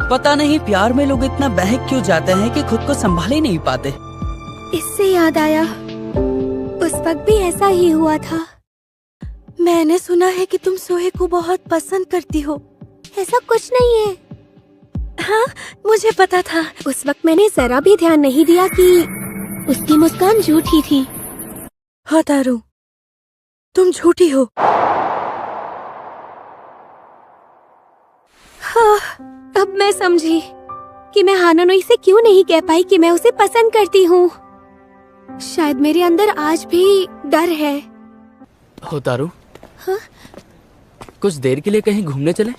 पता नहीं प्यार में लोग इतना बहक क्यों जाते हैं कि खुद को संभाल ही नहीं पाते। इससे याद आया, उस वक्त भी ऐसा ही हुआ था। मैंने सुना है कि तुम सोहे को बहुत पसंद करती हो। ऐसा कुछ नहीं है। हाँ, मुझे पता था। उस वक्त मैंने जरा भी ध्यान नहीं दिया कि उसकी मुस्कान झूठी थी। होतारू, तुम झूठी हो। हाँ, अब मैं समझी कि मैं हानानोई से क्यों नहीं कह पाई कि मैं उसे पसंद करती हूँ। शायद मेरे अंदर आज भी डर है। होतारू, हाँ? कुछ देर के लिए कहीं घूमने चले?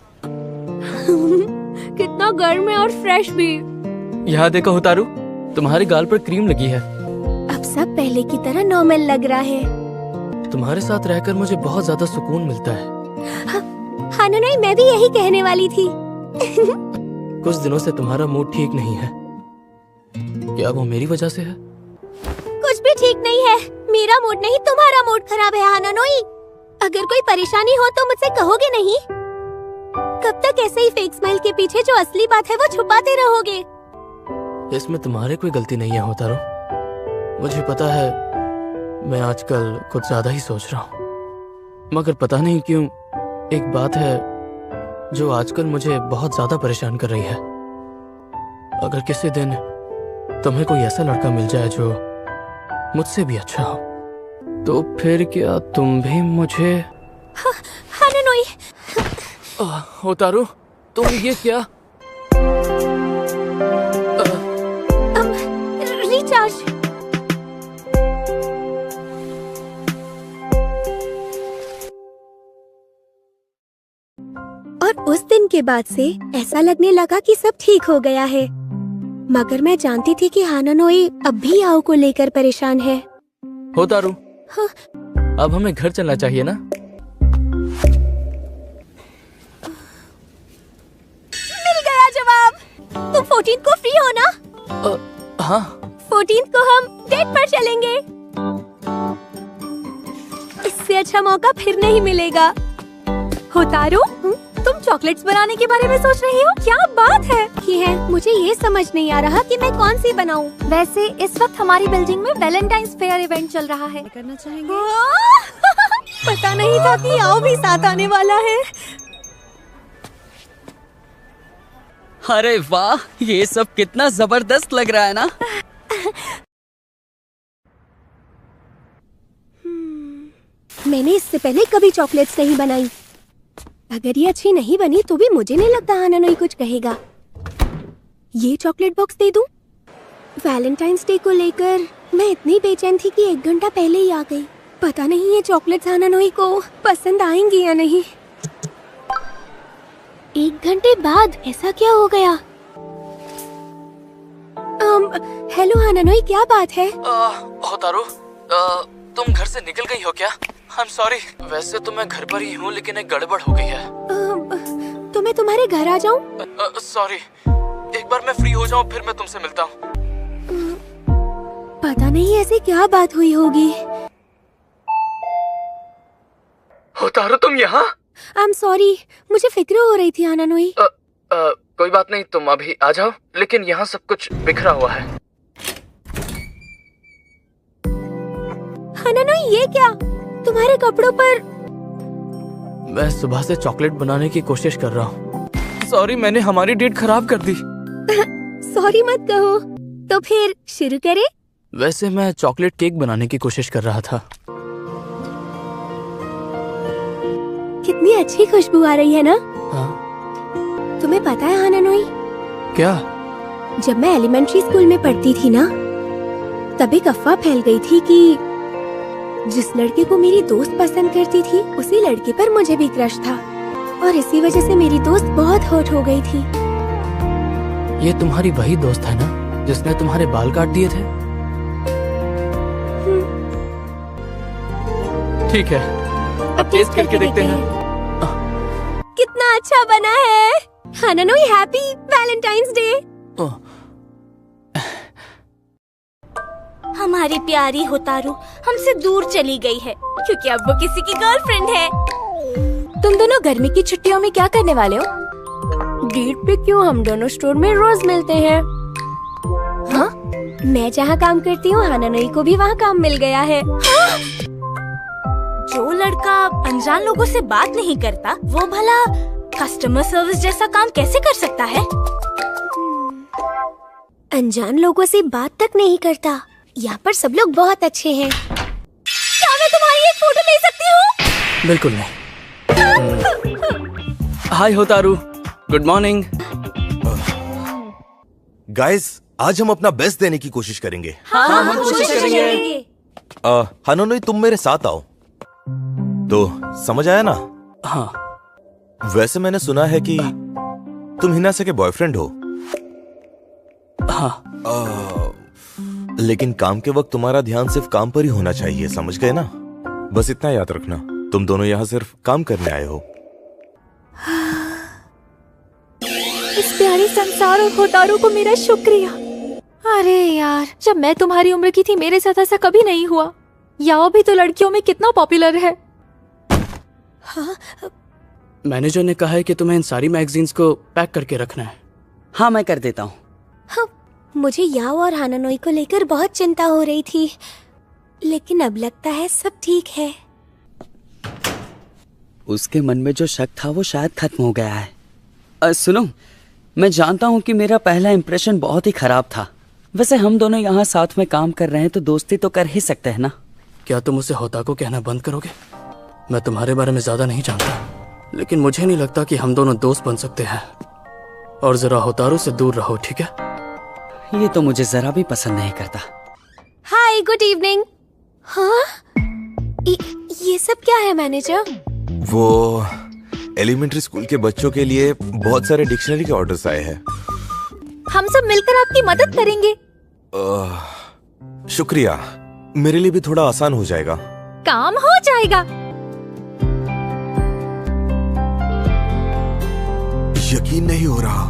कितना गर्म है और फ्रेश भी। यहाँ देखो होतारू, तुम्हारे गाल पर क्रीम लगी है। अब सब पहले की तरह नॉर्मल लग रहा है। तुम्हारे साथ रहकर मुझे बहुत ज्यादा सुकून मिलता है। हानानोई, मैं भी यही कहने वाली थी। कुछ दिनों से तुम्हारा मूड ठीक नहीं है। क्या वो मेरी वजह से है? कुछ भी ठीक नहीं है। मेरा मूड नहीं, तुम्हारा मूड खराब है हानानोई। अगर कोई परेशानी हो तो मुझसे कहोगे नहीं? कब तक ऐसे ही फेक स्माइल के पीछे जो असली बात है वो छुपाते रहोगे? इसमें तुम्हारी कोई गलती नहीं है होतारू। मुझे पता है मैं आजकल कुछ ज्यादा ही सोच रहा हूँ, मगर पता नहीं क्यों एक बात है जो आजकल मुझे बहुत ज्यादा परेशान कर रही है। अगर किसी दिन तुम्हें कोई ऐसा लड़का मिल जाए जो मुझसे भी अच्छा हो, तो फिर क्या तुम भी मुझे? हानानोई। होतारू, तुम ये क्या? रिचार्ज। और उस दिन के बाद से ऐसा लगने लगा कि सब ठीक हो गया है, मगर मैं जानती थी कि हानानोई अब भी आओ को लेकर परेशान है। होतारू, हाँ? अब हमें घर चलना चाहिए ना? मिल गया जवाब। तुम 14 को फ्री हो ना? हाँ। 14 को हम डेट पर चलेंगे। इससे अच्छा मौका फिर नहीं मिलेगा। होतारू, तुम चॉकलेट्स बनाने के बारे में सोच रही हो? क्या बात है? मुझे ये समझ नहीं आ रहा कि मैं कौन सी बनाऊं। वैसे इस वक्त हमारी बिल्डिंग में वैलेंटाइंस फेयर इवेंट चल रहा है। करना चाहेंगे? पता नहीं था कि आओ भी साथ आने वाला है। अरे वाह, ये सब कितना जबरदस्त लग रहा है ना? मैंने इससे पहले कभी चॉकलेट्स नहीं बनाई। अगर ये अच्छी नहीं बनी तो भी मुझे नहीं लगता हानानोई कुछ कहेगा। ये चॉकलेट बॉक्स दे दूं? वैलेंटाइंस डे को लेकर मैं इतनी बेचैन थी कि 1 घंटा पहले ही आ गई। पता नहीं ये चॉकलेट्स हानानोई को पसंद आएंगी या नहीं। 1 घंटे बाद ऐसा क्या हो गया? हेलो हानानोई, क्या बात है? होतारू, तुम घर से निकल गई हो क्या? I'm sorry। वैसे तो मैं घर पर ही हूँ, लेकिन एक गड़बड़ हो गई है। तो मैं तुम्हारे घर आ जाऊँ? सॉरी, एक बार मैं फ्री हो जाऊँ फिर मैं तुमसे मिलता हूँ। पता नहीं ऐसे क्या बात हुई होगी। होतारू, तुम यहाँ? I'm sorry, मुझे फिक्र हो रही थी हानानोई। कोई बात नहीं, तुम अभी आ जाओ, लेकिन यहाँ सब कुछ बिखरा हुआ है। हानानोई, ये क्या? तुम्हारे कपड़ों पर? मैं सुबह से चॉकलेट बनाने की कोशिश कर रहा हूँ। सॉरी, मैंने हमारी डेट खराब कर दी। सॉरी मत कहो। तो फिर शुरू करें? वैसे मैं चॉकलेट केक बनाने की कोशिश कर रहा था। कितनी अच्छी खुशबू आ रही है ना? हाँ। तुम्हें पता है हानानोई, क्या? जब मैं एलिमेंट्री स्कूल में पढ़ती थी ना, तब एक अफवाह फैल गई थी कि जिस लड़के को मेरी दोस्त पसंद करती थी उसी लड़के पर मुझे भी क्रश था, और इसी वजह से मेरी दोस्त बहुत हर्ट हो गई थी। ये तुम्हारी वही दोस्त है ना जिसने तुम्हारे बाल काट दिए थे? ठीक है, अब टेस्ट करके देखते हैं। कितना अच्छा बना है हानानोई। Happy Valentine's day. हमारी प्यारी होतारू हमसे दूर चली गई है क्योंकि अब वो किसी की गर्लफ्रेंड है। तुम दोनों गर्मी की छुट्टियों में क्या करने वाले हो? डेट पे क्यों? हम दोनों स्टोर में रोज मिलते हैं। हाँ? मैं जहाँ काम करती हूँ हानानोई को भी वहाँ काम मिल गया है। हाँ? जो लड़का अनजान लोगों से बात नहीं करता वो भला कस्टमर सर्विस जैसा काम कैसे कर सकता है? अनजान लोगों से बात तक नहीं करता। यहाँ पर सब लोग बहुत अच्छे हैं। क्या मैं तुम्हारी एक फोटो ले सकती हूँ? बिल्कुल नहीं। हाय होतारू, गुड मॉर्निंग। गाइस, आज हम अपना बेस्ट देने की कोशिश करेंगे। हाँ, हम कोशिश करेंगे। हानानोई, तुम मेरे साथ आओ। तो समझ आया ना? हाँ। वैसे मैंने सुना है कि तुम हिनासे के बॉयफ्रेंड हो। हाँ। लेकिन काम के वक्त तुम्हारा ध्यान सिर्फ काम पर ही होना चाहिए, समझ गए ना? बस इतना याद रखना, तुम दोनों यहाँ सिर्फ काम करने आए हो। इस प्यारे संसार और होतारू को मेरा शुक्रिया। अरे यार, जब मैं तुम्हारी उम्र की थी मेरे साथ ऐसा कभी नहीं हुआ। याओ भी तो लड़कियों में कितना पॉपुलर है। हाँ? मैनेजर ने कहा है कि तुम्हें इन सारी मैगजीन्स को पैक करके रखना है। हाँ, मैं कर देता हूँ। हाँ, मुझे याओ और हानानोई को लेकर बहुत चिंता हो रही थी, लेकिन अब लगता है सब ठीक है। उसके मन में जो शक था वो शायद खत्म हो गया है। सुनो, मैं जानता हूँ कि मेरा पहला इंप्रेशन बहुत ही खराब था। वैसे हम दोनों यहाँ साथ में काम कर रहे हैं तो दोस्ती तो कर ही सकते हैं ना? क्या तुम उसे होता को कहना बंद करोगे? मैं तुम्हारे बारे में ज्यादा नहीं जानता, लेकिन मुझे नहीं लगता कि हम दोनों दोस्त बन सकते हैं। और जरा होतारू से दूर रहो, ठीक है? ये तो मुझे जरा भी पसंद नहीं करता। हाय, गुड इवनिंग। हाँ? ये सब क्या है मैनेजर? वो एलिमेंट्री स्कूल के बच्चों के लिए बहुत सारे डिक्शनरी के ऑर्डर्स आए हैं। हम सब मिलकर आपकी मदद करेंगे। शुक्रिया, मेरे लिए भी थोड़ा आसान हो जाएगा। काम हो जाएगा। यकीन नहीं हो रहा,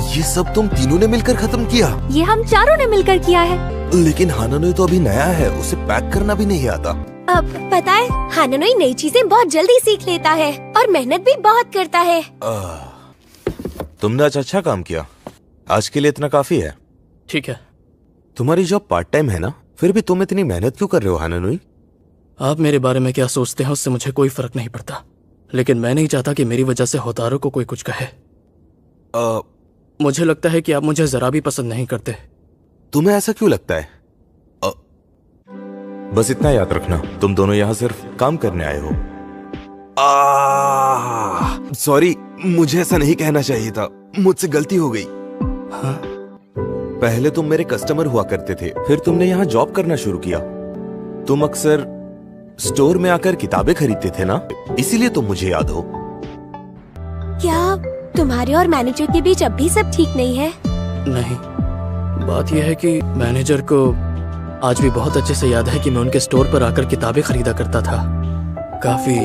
ये सब तुम तीनों ने मिलकर खत्म किया? ये हम चारों ने मिलकर किया है। लेकिन हानानोई तो अभी नया है, उसे पैक करना भी नहीं आता। अब पता है, हानानोई नई चीजें बहुत जल्दी सीख लेता है और मेहनत भी बहुत करता है। तुमने आज अच्छा काम किया, आज के लिए इतना काफी है। ठीक है। तुम्हारी जॉब पार्ट टाइम है ना, फिर भी तुम इतनी मेहनत क्यों कर रहे हो हानानोई? आप मेरे बारे में क्या सोचते हैं उससे मुझे कोई फर्क नहीं पड़ता, लेकिन मैं नहीं चाहता कि मेरी वजह से होतारू को कोई कुछ कहे। मुझे लगता है कि आप मुझे जरा भी पसंद नहीं करते। तुम्हें ऐसा क्यों लगता है? बस इतना याद रखना, तुम दोनों यहाँ सिर्फ काम करने आए हो। सॉरी, मुझे ऐसा नहीं कहना चाहिए था, मुझसे गलती हो गई। हाँ? पहले तुम मेरे कस्टमर हुआ करते थे, फिर तुमने यहाँ जॉब करना शुरू किया। तुम अक्सर स्टोर में आकर किताबें खरीदते थे ना, इसीलिए तुम मुझे याद हो। क्या तुम्हारे और मैनेजर के बीच अब भी सब ठीक नहीं है? नहीं, बात यह है कि मैनेजर को आज भी बहुत अच्छे से याद है कि मैं उनके स्टोर पर आकर किताबें खरीदा करता था। काफी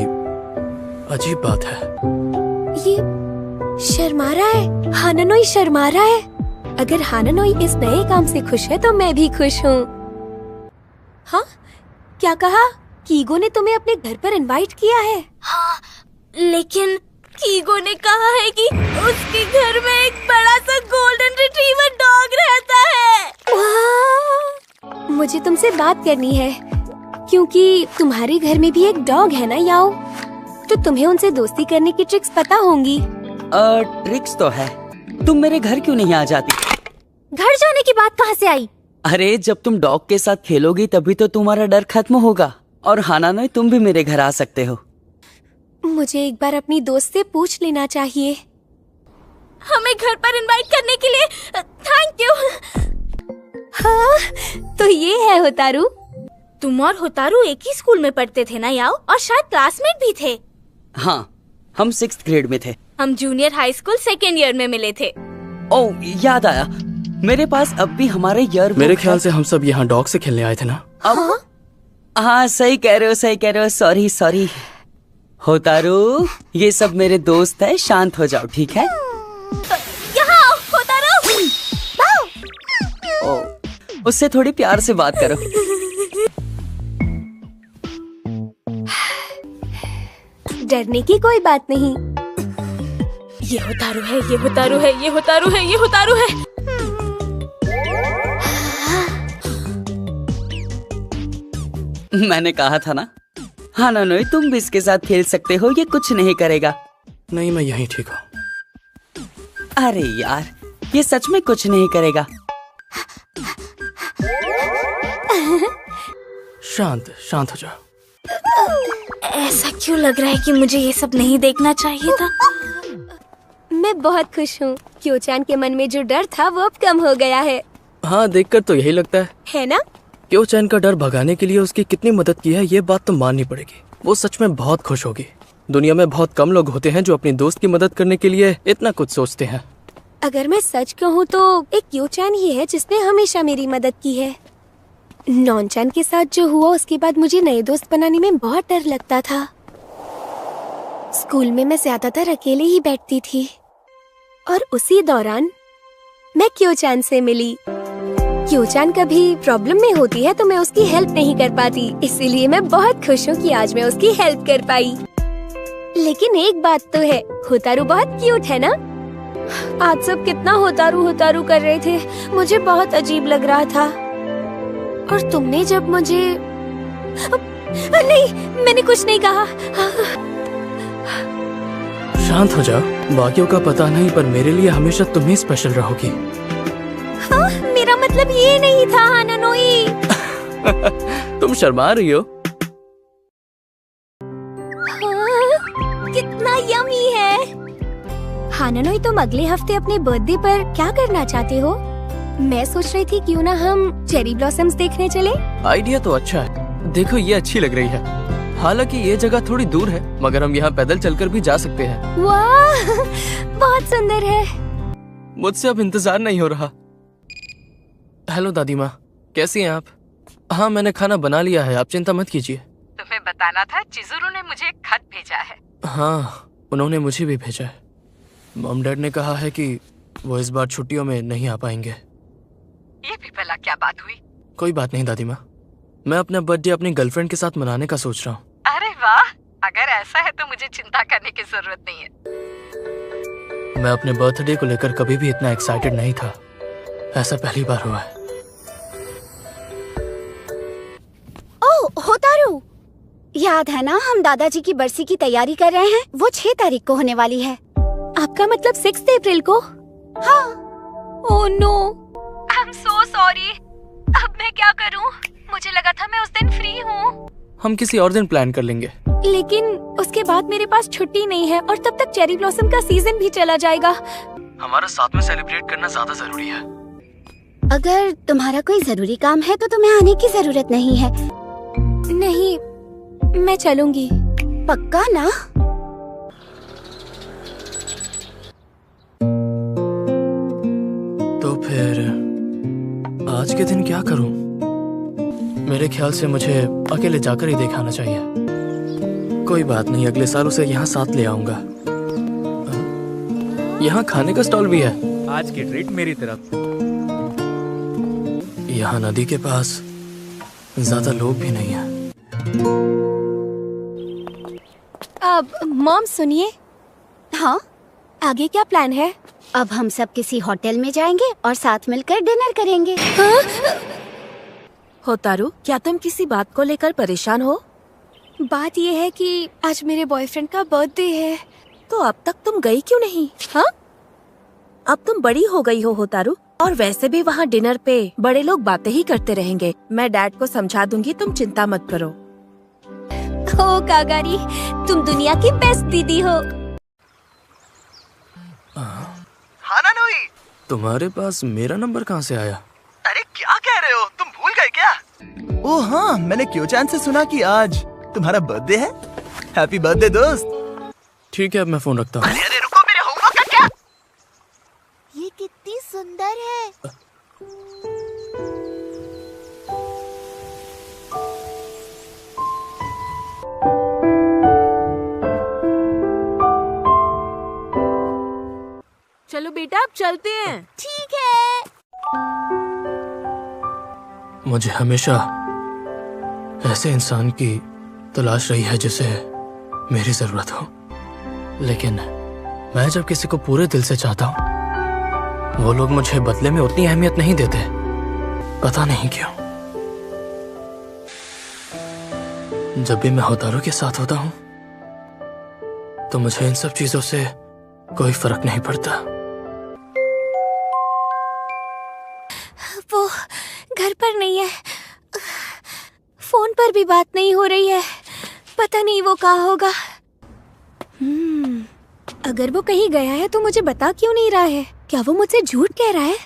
अजीब बात है। ये शर्मा रहा है, हानानोई शर्मा रहा है। अगर हानानोई इस नए काम से खुश है तो मैं भी खुश हूँ। हाँ? क्या कहा? कीगो ने तुम्हें अपने घर पर इनवाइट किया है? हाँ, लेकिन कीगो ने कहा है कि उसके घर में एक बड़ा सा गोल्डन रिट्रीवर डॉग रहता है। मुझे तुमसे बात करनी है, क्योंकि तुम्हारे घर में भी एक डॉग है ना याओ, तो तुम्हें उनसे दोस्ती करने की ट्रिक्स पता होंगी। ट्रिक्स तो है। तुम मेरे घर क्यों नहीं आ जाती? घर जाने की बात कहाँ से आई? अरे, जब तुम डॉग के साथ खेलोगी तभी तो तुम्हारा डर खत्म होगा। और हानानोई, तुम भी मेरे घर आ सकते हो। मुझे एक बार अपनी दोस्त से पूछ लेना चाहिए। हमें घर पर इनवाइट करने के लिए थैंक यू। हाँ, तो ये है होतारू। तुम और होतारू एक ही स्कूल में पढ़ते थे ना याओ, और शायद क्लासमेट भी थे। हाँ, हम 6th ग्रेड में थे। हम junior high school 2nd year में मिले थे। ओह, याद आया, मेरे पास अब भी हमारे ईयर। मेरे ख्याल से हम सब यहाँ डॉग से खेलने आए थे ना? हाँ, सही कह रहे हो, सही कह रहे हो। Sorry sorry. होतारू, ये सब मेरे दोस्त है, शांत हो जाओ, ठीक है? यहाँ होतारू। उससे थोड़ी प्यार से बात करो। डरने की कोई बात नहीं। ये होतारू है, ये होतारू है, ये होतारू है, ये होतारू है। मैंने कहा था ना, हानानोई तुम भी इसके साथ खेल सकते हो, ये कुछ नहीं करेगा। नहीं, मैं यहीं ठीक हूँ। अरे यार, ये सच में कुछ नहीं करेगा। शांत शांत हो जाओ। ऐसा क्यों लग रहा है कि मुझे ये सब नहीं देखना चाहिए था? मैं बहुत खुश हूँ। क्योचान के मन में जो डर था वो अब कम हो गया है। हाँ, देखकर तो यही लगता है ना? क्योचान का डर भगाने के लिए उसकी कितनी मदद की है, ये बात तो माननी पड़ेगी। वो सच में बहुत खुश होगी। दुनिया में बहुत कम लोग होते हैं जो अपनी दोस्त की मदद करने के लिए इतना कुछ सोचते हैं। अगर मैं सच कहूँ तो एक क्योचान ही है जिसने हमेशा मेरी मदद की है। नॉनचान के साथ जो हुआ उसके बाद मुझे नए दोस्त बनाने में बहुत डर लगता था। स्कूल में मैं ज्यादातर अकेले ही बैठती थी और उसी दौरान मैं क्योचान से मिली। क्योचान कभी प्रॉब्लम में होती है तो मैं उसकी हेल्प नहीं कर पाती, इसीलिए मैं बहुत खुश हूँ कि आज मैं उसकी हेल्प कर पाई। लेकिन एक बात तो है, होतारू बहुत क्यूट है ना? आज सब कितना होतारू होतारू कर रहे थे, मुझे बहुत अजीब लग रहा था। और तुमने जब मुझे नहीं, मैंने कुछ नहीं कहा। शांत हो जाओ। बाकियों का पता नहीं, पर मेरे लिए हमेशा तुम ही स्पेशल रहोगी। हाँ, मेरा मतलब ये नहीं था हानानोई। तुम शर्मा रही हो। हाँ, कितना यम्मी है। हानानोई, तुम अगले हफ्ते अपने बर्थडे पर क्या करना चाहते हो? मैं सोच रही थी क्यों ना हम चेरी ब्लॉसम्स देखने चले। आइडिया तो अच्छा है। देखो, ये अच्छी लग रही है। हालांकि ये जगह थोड़ी दूर है, मगर हम यहाँ पैदल चलकर भी जा सकते हैं। वाह, बहुत सुंदर है। मुझसे अब इंतजार नहीं हो रहा। हेलो दादी माँ, कैसी हैं आप? हाँ, मैंने खाना बना लिया है, आप चिंता मत कीजिए। तुम्हें बताना था, चिजुरू ने मुझे एक खत भेजा है। हाँ, उन्होंने मुझे भी भेजा है। मॉम डैड ने कहा है कि वो इस बार छुट्टियों में नहीं आ पाएंगे। ये भी भला क्या बात हुई? कोई बात नहीं दादी माँ, मैं अपना बर्थडे अपनी गर्लफ्रेंड के साथ मनाने का सोच रहा हूँ। अरे वाह, अगर ऐसा है तो मुझे चिंता करने की जरूरत नहीं है। मैं अपने बर्थडे को लेकर कभी भी इतना एक्साइटेड नहीं था। ऐसा पहली बार हुआ है। ओह होतारू, याद है ना हम दादाजी की बरसी की तैयारी कर रहे हैं? वो 6 तारीख को होने वाली है। आपका मतलब 6 अप्रैल को? हाँ। Oh no, I am so sorry. अब मैं क्या करूं? मुझे लगा था मैं उस दिन फ्री हूँ। हम किसी और दिन प्लान कर लेंगे। लेकिन उसके बाद मेरे पास छुट्टी नहीं है और तब तक चेरी ब्लॉसम का सीजन भी चला जाएगा। हमारा साथ में सेलिब्रेट करना ज्यादा जरूरी है। अगर तुम्हारा कोई जरूरी काम है तो तुम्हें आने की जरूरत नहीं है। नहीं, मैं चलूंगी। पक्का ना? तो फिर आज के दिन क्या करूं? मेरे ख्याल से मुझे अकेले जाकर ही दिखाना चाहिए। कोई बात नहीं, अगले साल उसे यहाँ साथ ले आऊंगा। यहाँ खाने का स्टॉल भी है। आज की ट्रीट मेरी तरफ। यहाँ नदी के पास ज्यादा लोग भी नहीं हैं। अब मॉम सुनिए। हाँ, आगे क्या प्लान है? अब हम सब किसी होटल में जाएंगे और साथ मिलकर डिनर करेंगे। होतारू, क्या तुम किसी बात को लेकर परेशान हो? बात ये है कि आज मेरे बॉयफ्रेंड का बर्थडे है। तो अब तक तुम गई क्यों नहीं? हाँ? अब तुम बड़ी हो गई हो होतारू, और वैसे भी वहाँ डिनर पे बड़े लोग बातें ही करते रहेंगे। मैं डैड को समझा दूंगी, तुम चिंता मत करो। ओ कागारी, तुम दुनिया की बेस्ट दीदी हो। हानानोई, तुम्हारे पास मेरा नंबर कहाँ से आया? अरे क्या कह रहे हो, तुम भूल गए क्या? ओह हाँ, मैंने क्योचान से सुना कि आज तुम्हारा बर्थडे है। हैप्पी बर्थडे दोस्त। ठीक है, अब मैं फोन रखता हूँ। अरे रुको, मेरे होमवर्क का क्या? ये कितनी सुंदर है। चलो बेटा, अब चलते हैं। ठीक है। मुझे हमेशा ऐसे इंसान की तलाश रही है जिसे मेरी जरूरत हो, लेकिन मैं जब किसी को पूरे दिल से चाहता हूँ वो लोग मुझे बदले में उतनी अहमियत नहीं देते, पता नहीं क्यों। जब भी मैं होतारू के साथ होता हूँ तो मुझे इन सब चीजों से कोई फर्क नहीं पड़ता। वो घर पर नहीं है, फोन पर भी बात नहीं हो रही है, पता नहीं वो कहाँ होगा। अगर वो कहीं गया है तो मुझे बता क्यों नहीं रहा है? क्या वो मुझसे झूठ कह रहा है?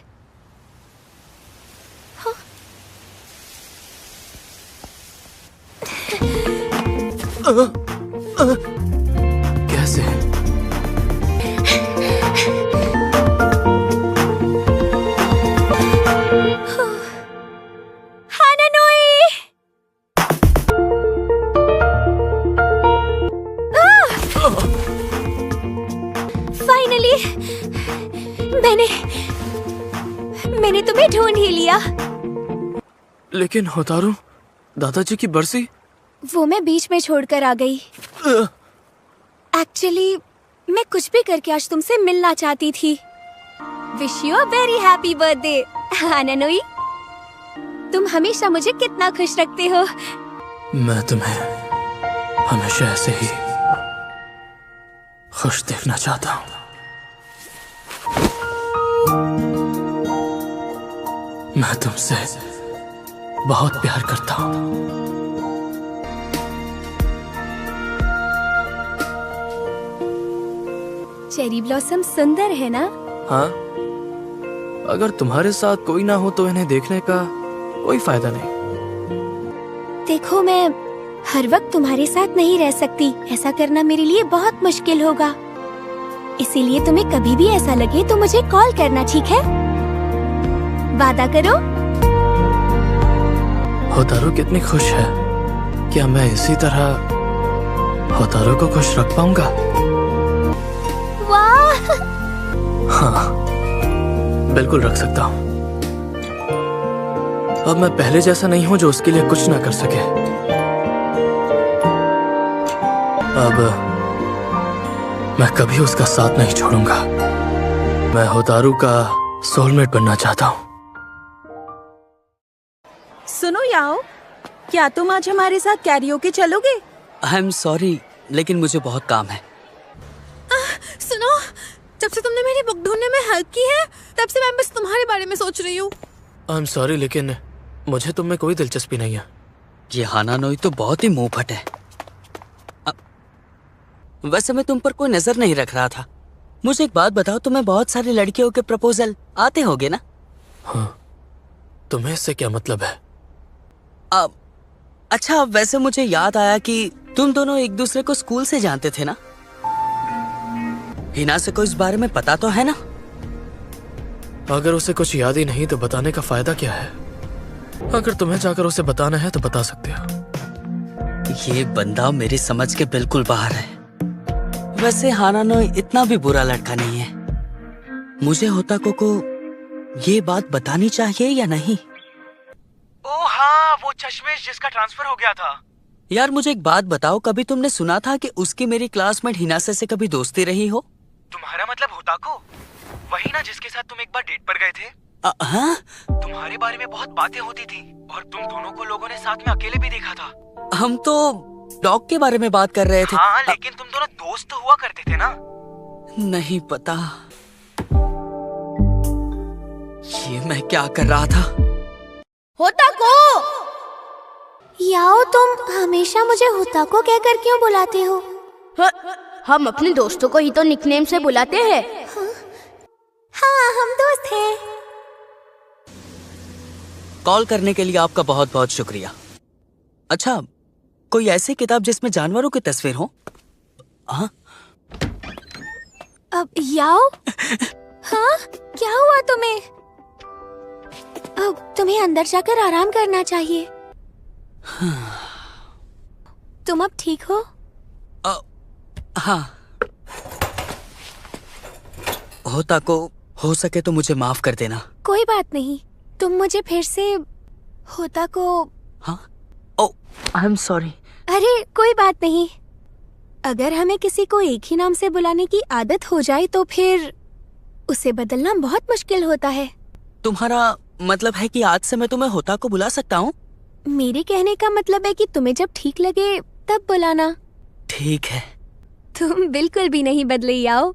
कैसे? फाइनली मैंने तुम्हें ढूंढ ही लिया। लेकिन होतारू, दादाजी की बरसी? वो मैं बीच में छोड़कर आ गई। एक्चुअली मैं कुछ भी करके आज तुमसे मिलना चाहती थी। Wish you a very happy birthday Hananoi. तुम हमेशा मुझे कितना खुश रखते हो। मैं तुम्हें हमेशा ऐसे ही खुश देखना चाहता हूँ। मैं तुमसे बहुत प्यार करता हूँ। चेरी ब्लॉसम सुंदर है ना? हाँ, अगर तुम्हारे साथ कोई ना हो तो इन्हें देखने का कोई फायदा नहीं। देखो, मैं हर वक्त तुम्हारे साथ नहीं रह सकती, ऐसा करना मेरे लिए बहुत मुश्किल होगा। इसीलिए तुम्हें कभी भी ऐसा लगे तो मुझे कॉल करना, ठीक है? वादा करो। होतारू कितनी खुश है, क्या मैं इसी तरह होतारू को खुश रख पाऊंगा? वाह! हाँ, बिल्कुल रख सकता हूँ। अब मैं पहले जैसा नहीं हूँ जो उसके लिए कुछ ना कर सके। अब मैं कभी उसका साथ नहीं छोड़ूंगा। मैं होतारू का सोलमेट बनना चाहता हूँ। सुनो याओ, क्या तुम आज हमारे साथ कैरियोके चलोगे? आई एम सॉरी, लेकिन मुझे बहुत काम है। सुनो, जब से तुमने मेरी बुक ढूंढने में हेल्प की है तब से मैं बस तुम्हारे बारे में सोच रही हूँ। आई एम सॉरी, लेकिन मुझे तुम में कोई दिलचस्पी नहीं है। ये हानानोई तो बहुत ही मुंह फट है। वैसे मैं तुम पर कोई नजर नहीं रख रहा था। मुझे एक बात बताओ, तुम्हें बहुत सारी लड़कियों के प्रपोजल आते होंगे ना? हाँ, तुम्हें इससे क्या मतलब है? अच्छा, वैसे मुझे याद आया कि तुम दोनों एक दूसरे को स्कूल से जानते थे ना? हिना से को इस बारे में पता तो है ना? अगर उसे कुछ याद ही नहीं तो बताने का फायदा क्या है? अगर तुम्हें जाकर उसे बताना है तो बता सकते हो। ये बंदा मेरी समझ के बिल्कुल बाहर है। वैसे हानानोई इतना भी बुरा लड़का नहीं है। मुझे होताको को ये बात बतानी चाहिए या नहीं? ओ हाँ, वो चश्मेश जिसका ट्रांसफर हो गया था। यार मुझे एक बात बताओ, कभी तुमने सुना था कि उसकी मेरी क्लासमेट हिनासे से कभी दोस्ती रही हो? तुम्हारा मतलब होताको? वही ना जिसके साथ तुम एक बार डेट पर गए थे? हाँ? तुम्हारे बारे में बहुत बातें होती थी और तुम दोनों को लोगों ने साथ में अकेले भी देखा था। हम तो डॉग के बारे में बात कर रहे थे। हाँ, लेकिन तुम दोनों दोस्त हुआ करते थे ना? नहीं पता। ये मैं क्या कर रहा था? होताको! याओ, तुम हमेशा मुझे होताको कहकर क्यों बुलाते हो? हम अपने दोस्तों को ही तो निकनेम से बुलाते हैं। हाँ, हम दोस्त हैं। कॉल करने के लिए आपका बहुत बहुत शुक्रिया। अच्छा, कोई ऐसी किताब जिसमें जानवरों की तस्वीर हो? हाँ? अब याओ, हाँ, क्या हुआ तुम्हें? अब तुम्हें अंदर जाकर आराम करना चाहिए। तुम अब ठीक हो? हाँ। होताको, हो सके तो मुझे माफ कर देना। कोई बात नहीं, तुम मुझे फिर से होता को। हाँ? ओह, आई एम सॉरी। अरे कोई बात नहीं। अगर हमें किसी को एक ही नाम से बुलाने की आदत हो जाए तो फिर उसे बदलना बहुत मुश्किल होता है। तुम्हारा मतलब है कि आज से मैं तुम्हें होता को बुला सकता हूँ? मेरे कहने का मतलब है कि तुम्हें जब ठीक लगे तब बुलाना। ठीक है। तुम बिल्कुल भी नहीं बदले याओ।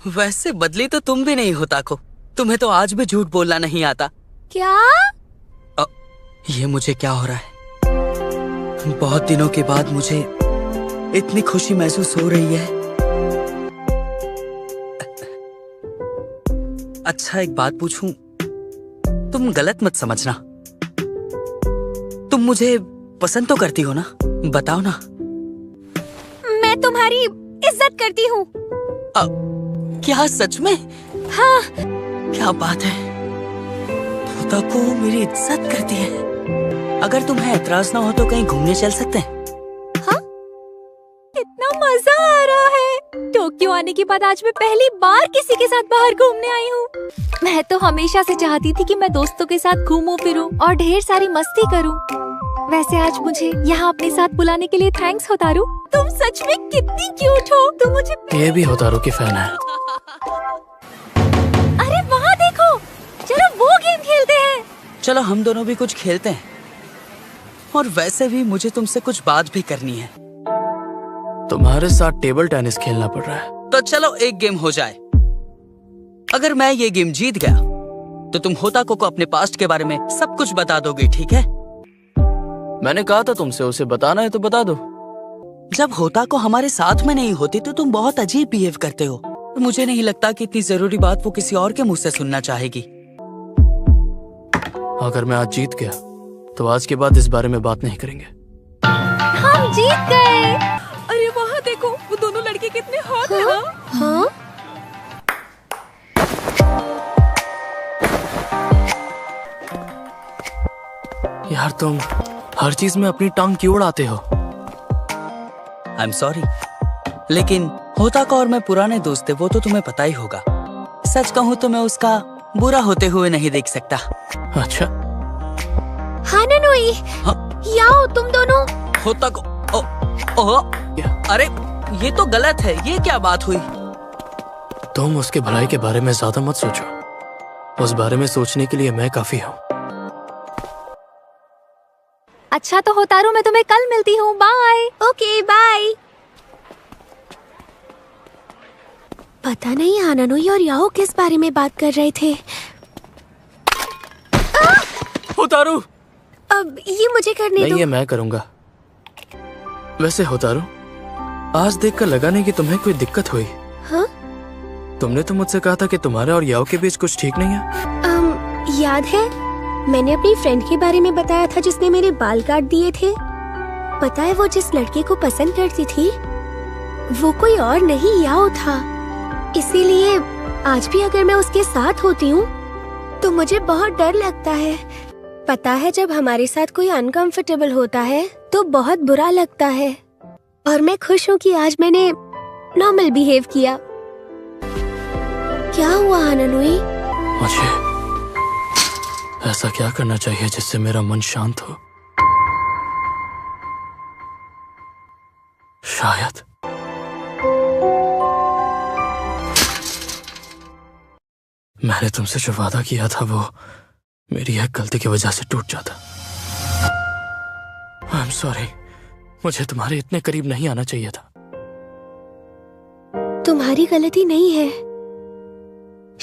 वैसे बदली तो तुम भी नहीं होता को। तुम्हें तो आज भी झूठ बोलना नहीं आता। क्या? ये मुझे क्या हो रहा है? बहुत दिनों के बाद मुझे इतनी खुशी महसूस हो रही है। अच्छा एक बात पूछूं? तुम गलत मत समझना। तुम मुझे पसंद तो करती हो ना? बताओ ना। मैं तुम्हारी इज्जत करती हूँ। क्या सच में? हाँ। क्या बात है, होता को मेरी इज्जत करती है। अगर तुम्हें एतराज ना हो तो कहीं घूमने चल सकते हैं? हाँ? इतना मजा आ रहा है। टोक्यो आने के बाद आज मैं पहली बार किसी के साथ बाहर घूमने आई हूँ। मैं तो हमेशा से चाहती थी कि मैं दोस्तों के साथ घूमूं फिरूं और ढेर सारी मस्ती करूं। वैसे आज मुझे यहाँ अपने साथ बुलाने के लिए थैंक्स होतारू। तुम सच में कितनी क्यूट हो। तुम मुझे ये भी होतारू की फैन है। अरे वहाँ देखो, चलो वो गेम खेलते हैं। चलो हम दोनों भी कुछ खेलते हैं। और वैसे भी मुझे तुमसे कुछ बात भी करनी है। तुम्हारे साथ टेबल टेनिस खेलना पड़ रहा है। तो चलो एक गेम हो जाए। अगर मैं ये गेम जीत गया तो तुम होताको को अपने पास्ट के बारे में सब कुछ बता दोगे, ठीक है? मैंने कहा था तुमसे, उसे बताना है तो बता दो। जब होताको हमारे साथ में नहीं होती तो तुम बहुत अजीब बिहेव करते हो। मुझे नहीं लगता कि इतनी जरूरी बात वो किसी और के मुंह से सुनना चाहेगी। अगर मैं आज जीत गया तो आज के बाद इस बारे में बात नहीं करेंगे। हम जीत गए। अरे वहाँ देखो, वो दोनों लड़के कितने हॉट हैं। हाँ? यार तुम हर चीज में अपनी टांग क्यों उड़ाते हो? आई एम सॉरी, लेकिन होताको और मैं पुराने दोस्त थे, वो तो तुम्हें पता ही होगा। सच कहूँ तो मैं उसका बुरा होते हुए नहीं देख सकता। अच्छा। हानानोई, याओ तुम दोनों। होताको, अरे ये तो गलत है। ये क्या बात हुई? तुम उसके भलाई के बारे में ज्यादा मत सोचो। उस बारे में सोचने के लिए मैं काफी हूँ। अच्छा तो होतारू, मैं तुम्हें कल मिलती हूँ। बाय। Okay bye. पता नहीं हानानोई और याओ किस बारे में बात कर रहे थे। होतारू, अब ये मुझे करने दो। नहीं, ये मैं करूँगा। वैसे होतारू, आज देखकर लगा नहीं कि तुम्हें कोई दिक्कत हुई। हाँ? तुमने तो मुझसे कहा था कि तुम्हारे और याओ के बीच कुछ ठीक नहीं है। याद है, मैंने अपनी फ्रेंड के बारे में बताया था जिसने मेरे बाल काट दिए थे। पता है वो जिस लड़के को पसंद करती थी वो कोई और नहीं, याओ था। इसीलिए आज भी अगर मैं उसके साथ होती हूँ तो मुझे बहुत डर लगता है। पता है जब हमारे साथ कोई अनकंफर्टेबल होता है तो बहुत बुरा लगता है। और मैं खुश हूँ कि आज मैंने नॉर्मल बिहेव किया। क्या हुआ हानानोई? मुझे ऐसा क्या करना चाहिए जिससे मेरा मन शांत हो? शायद मैंने तुमसे जो वादा किया था वो मेरी एक गलती की वजह से टूट जाता। आई एम सॉरी, मुझे तुम्हारे इतने करीब नहीं आना चाहिए था। तुम्हारी गलती नहीं है,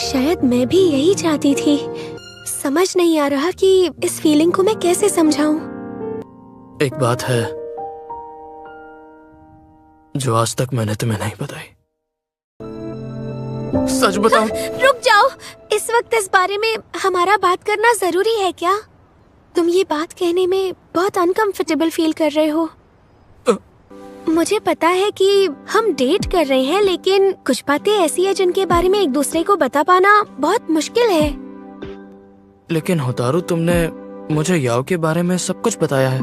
शायद मैं भी यही चाहती थी। समझ नहीं आ रहा कि इस फीलिंग को मैं कैसे समझाऊं। एक बात है जो आज तक मैंने तुम्हें नहीं बताई। सच बताओ। रुक जाओ, इस वक्त इस बारे में हमारा बात करना जरूरी है क्या? तुम ये बात कहने में बहुत अनकंफर्टेबल फील कर रहे हो। मुझे पता है कि हम डेट कर रहे हैं, लेकिन कुछ बातें ऐसी है जिनके बारे में एक दूसरे को बता पाना बहुत मुश्किल है। लेकिन होतारू, तुमने मुझे याओ के बारे में सब कुछ बताया है।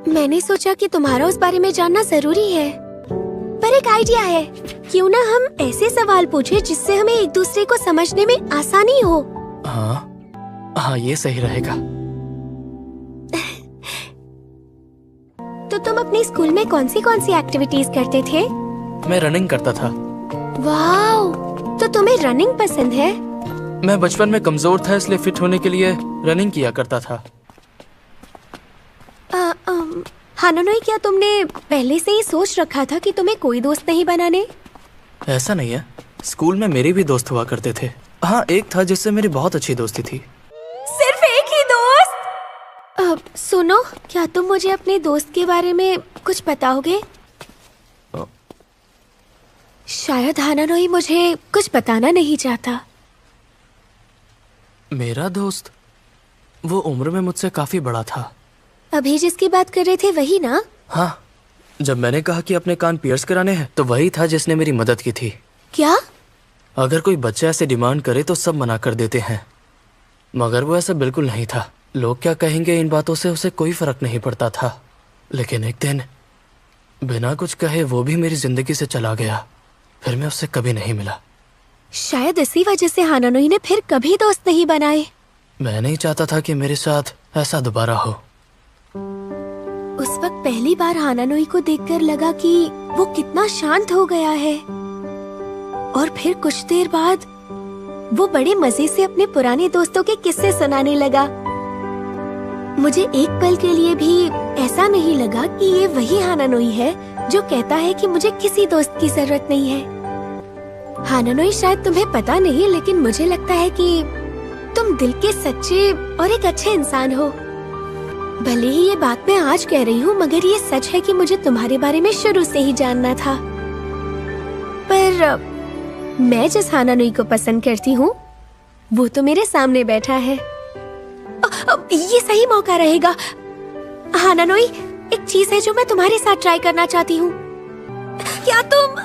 मैंने सोचा कि तुम्हारा उस बारे में जानना जरूरी है। पर एक आइडिया है, क्यों ना हम ऐसे सवाल पूछे जिससे हमें एक दूसरे को समझने में आसानी हो। हाँ, ये सही रहेगा। तो तुम अपने स्कूल में कौन सी एक्टिविटीज करते थे? मैं रनिंग करता था। वाओ, तो तुम्हें रनिंग पसंद है? मैं बचपन में कमजोर था, इसलिए फिट होने के लिए रनिंग किया करता था। हानानोई, क्या तुमने पहले से ही सोच रखा था कि तुम्हें कोई दोस्त नहीं बनाने? ऐसा नहीं है, स्कूल में मेरे भी दोस्त हुआ करते थे। हाँ, एक था जिससे मेरी बहुत अच्छी दोस्ती थी। सिर्फ एक ही दोस्त? सुनो, क्या तुम मुझे अपने दोस्त के बारे में कुछ बताओगे? शायद हानानोई मुझे कुछ बताना नहीं चाहता। मेरा दोस्त, वो उम्र में मुझसे काफी बड़ा था। अभी जिसकी बात कर रहे थे वही ना? हाँ, जब मैंने कहा कि अपने कान पियर्स कराने हैं तो वही था जिसने मेरी मदद की थी। क्या? अगर कोई बच्चा ऐसे डिमांड करे तो सब मना कर देते हैं, मगर वो ऐसा बिल्कुल नहीं था। लोग क्या कहेंगे, इन बातों से उसे कोई फर्क नहीं पड़ता था। लेकिन एक दिन बिना कुछ कहे वो भी मेरी जिंदगी से चला गया। फिर मैं उससे कभी नहीं मिला। शायद इसी वजह से हानानोई ने फिर कभी दोस्त नहीं बनाए। मैं नहीं चाहता था कि मेरे साथ ऐसा दोबारा हो। उस वक्त पहली बार हानानोई को देखकर लगा कि वो कितना शांत हो गया है। और फिर कुछ देर बाद वो बड़े मजे से अपने पुराने दोस्तों के किस्से सुनाने लगा। मुझे एक पल के लिए भी ऐसा नहीं लगा कि ये वही हानानोई है जो कहता है कि मुझे किसी दोस्त की जरूरत नहीं है। हानानोई, शायद तुम्हें पता नहीं, लेकिन मुझे लगता है कि तुम दिल के सच्चे और एक अच्छे इंसान हो। भले ही ये बात मैं आज कह रही हूँ, मगर ये सच है कि मुझे तुम्हारे बारे में शुरू से ही जानना था। पर मैं जिस हानानोई को पसंद करती हूँ वो तो मेरे सामने बैठा है। ये सही मौका रहेगा। हानानोई, एक चीज है जो मैं तुम्हारे साथ ट्राई करना चाहती हूँ। क्या तुम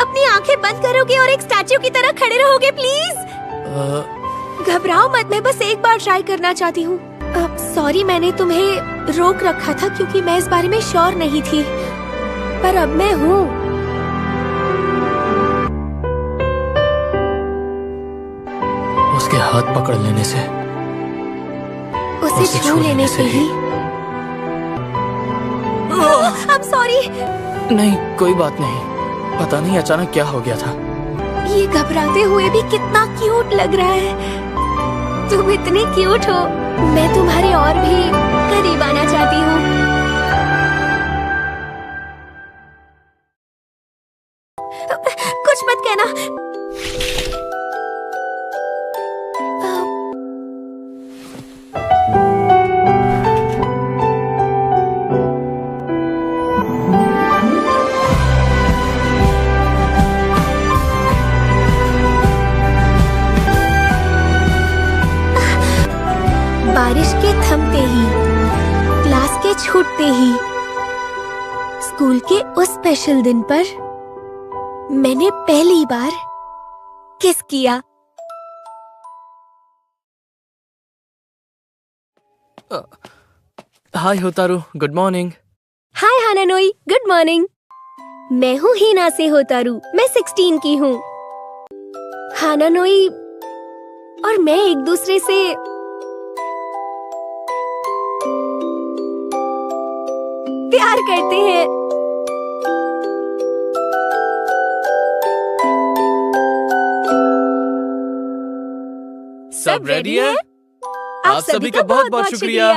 अपनी आंखें बंद करोगे और एक स्टैच्यू की तरह खड़े रहोगे प्लीज? घबराओ मत, मैं बस एक बार ट्राई करना चाहती हूँ। सॉरी, मैंने तुम्हें रोक रखा था क्योंकि मैं इस बारे में श्योर नहीं थी, पर अब मैं हूँ। उसके हाथ पकड़ लेने से, उसे छू लेने से ही। I'm sorry। नहीं, कोई बात नहीं। पता नहीं अचानक क्या हो गया था। ये घबराते हुए भी कितना क्यूट लग रहा है। तुम इतनी क्यूट हो, मैं तुम्हारे और भी करीब आना चाहती हूँ। कुछ मत कहना। बारिश के थमते ही, क्लास के छूटते ही, स्कूल के उस स्पेशल दिन पर मैंने पहली बार किस किया। हाय होतारू, गुड मॉर्निंग। हाय हानानोई, गुड मॉर्निंग। मैं हूँ हिना से होतारू, मैं 16 की हूँ। हानानोई और मैं एक दूसरे से प्यार करते हैं। सब रेडी है? आप सभी का बहुत बहुत शुक्रिया।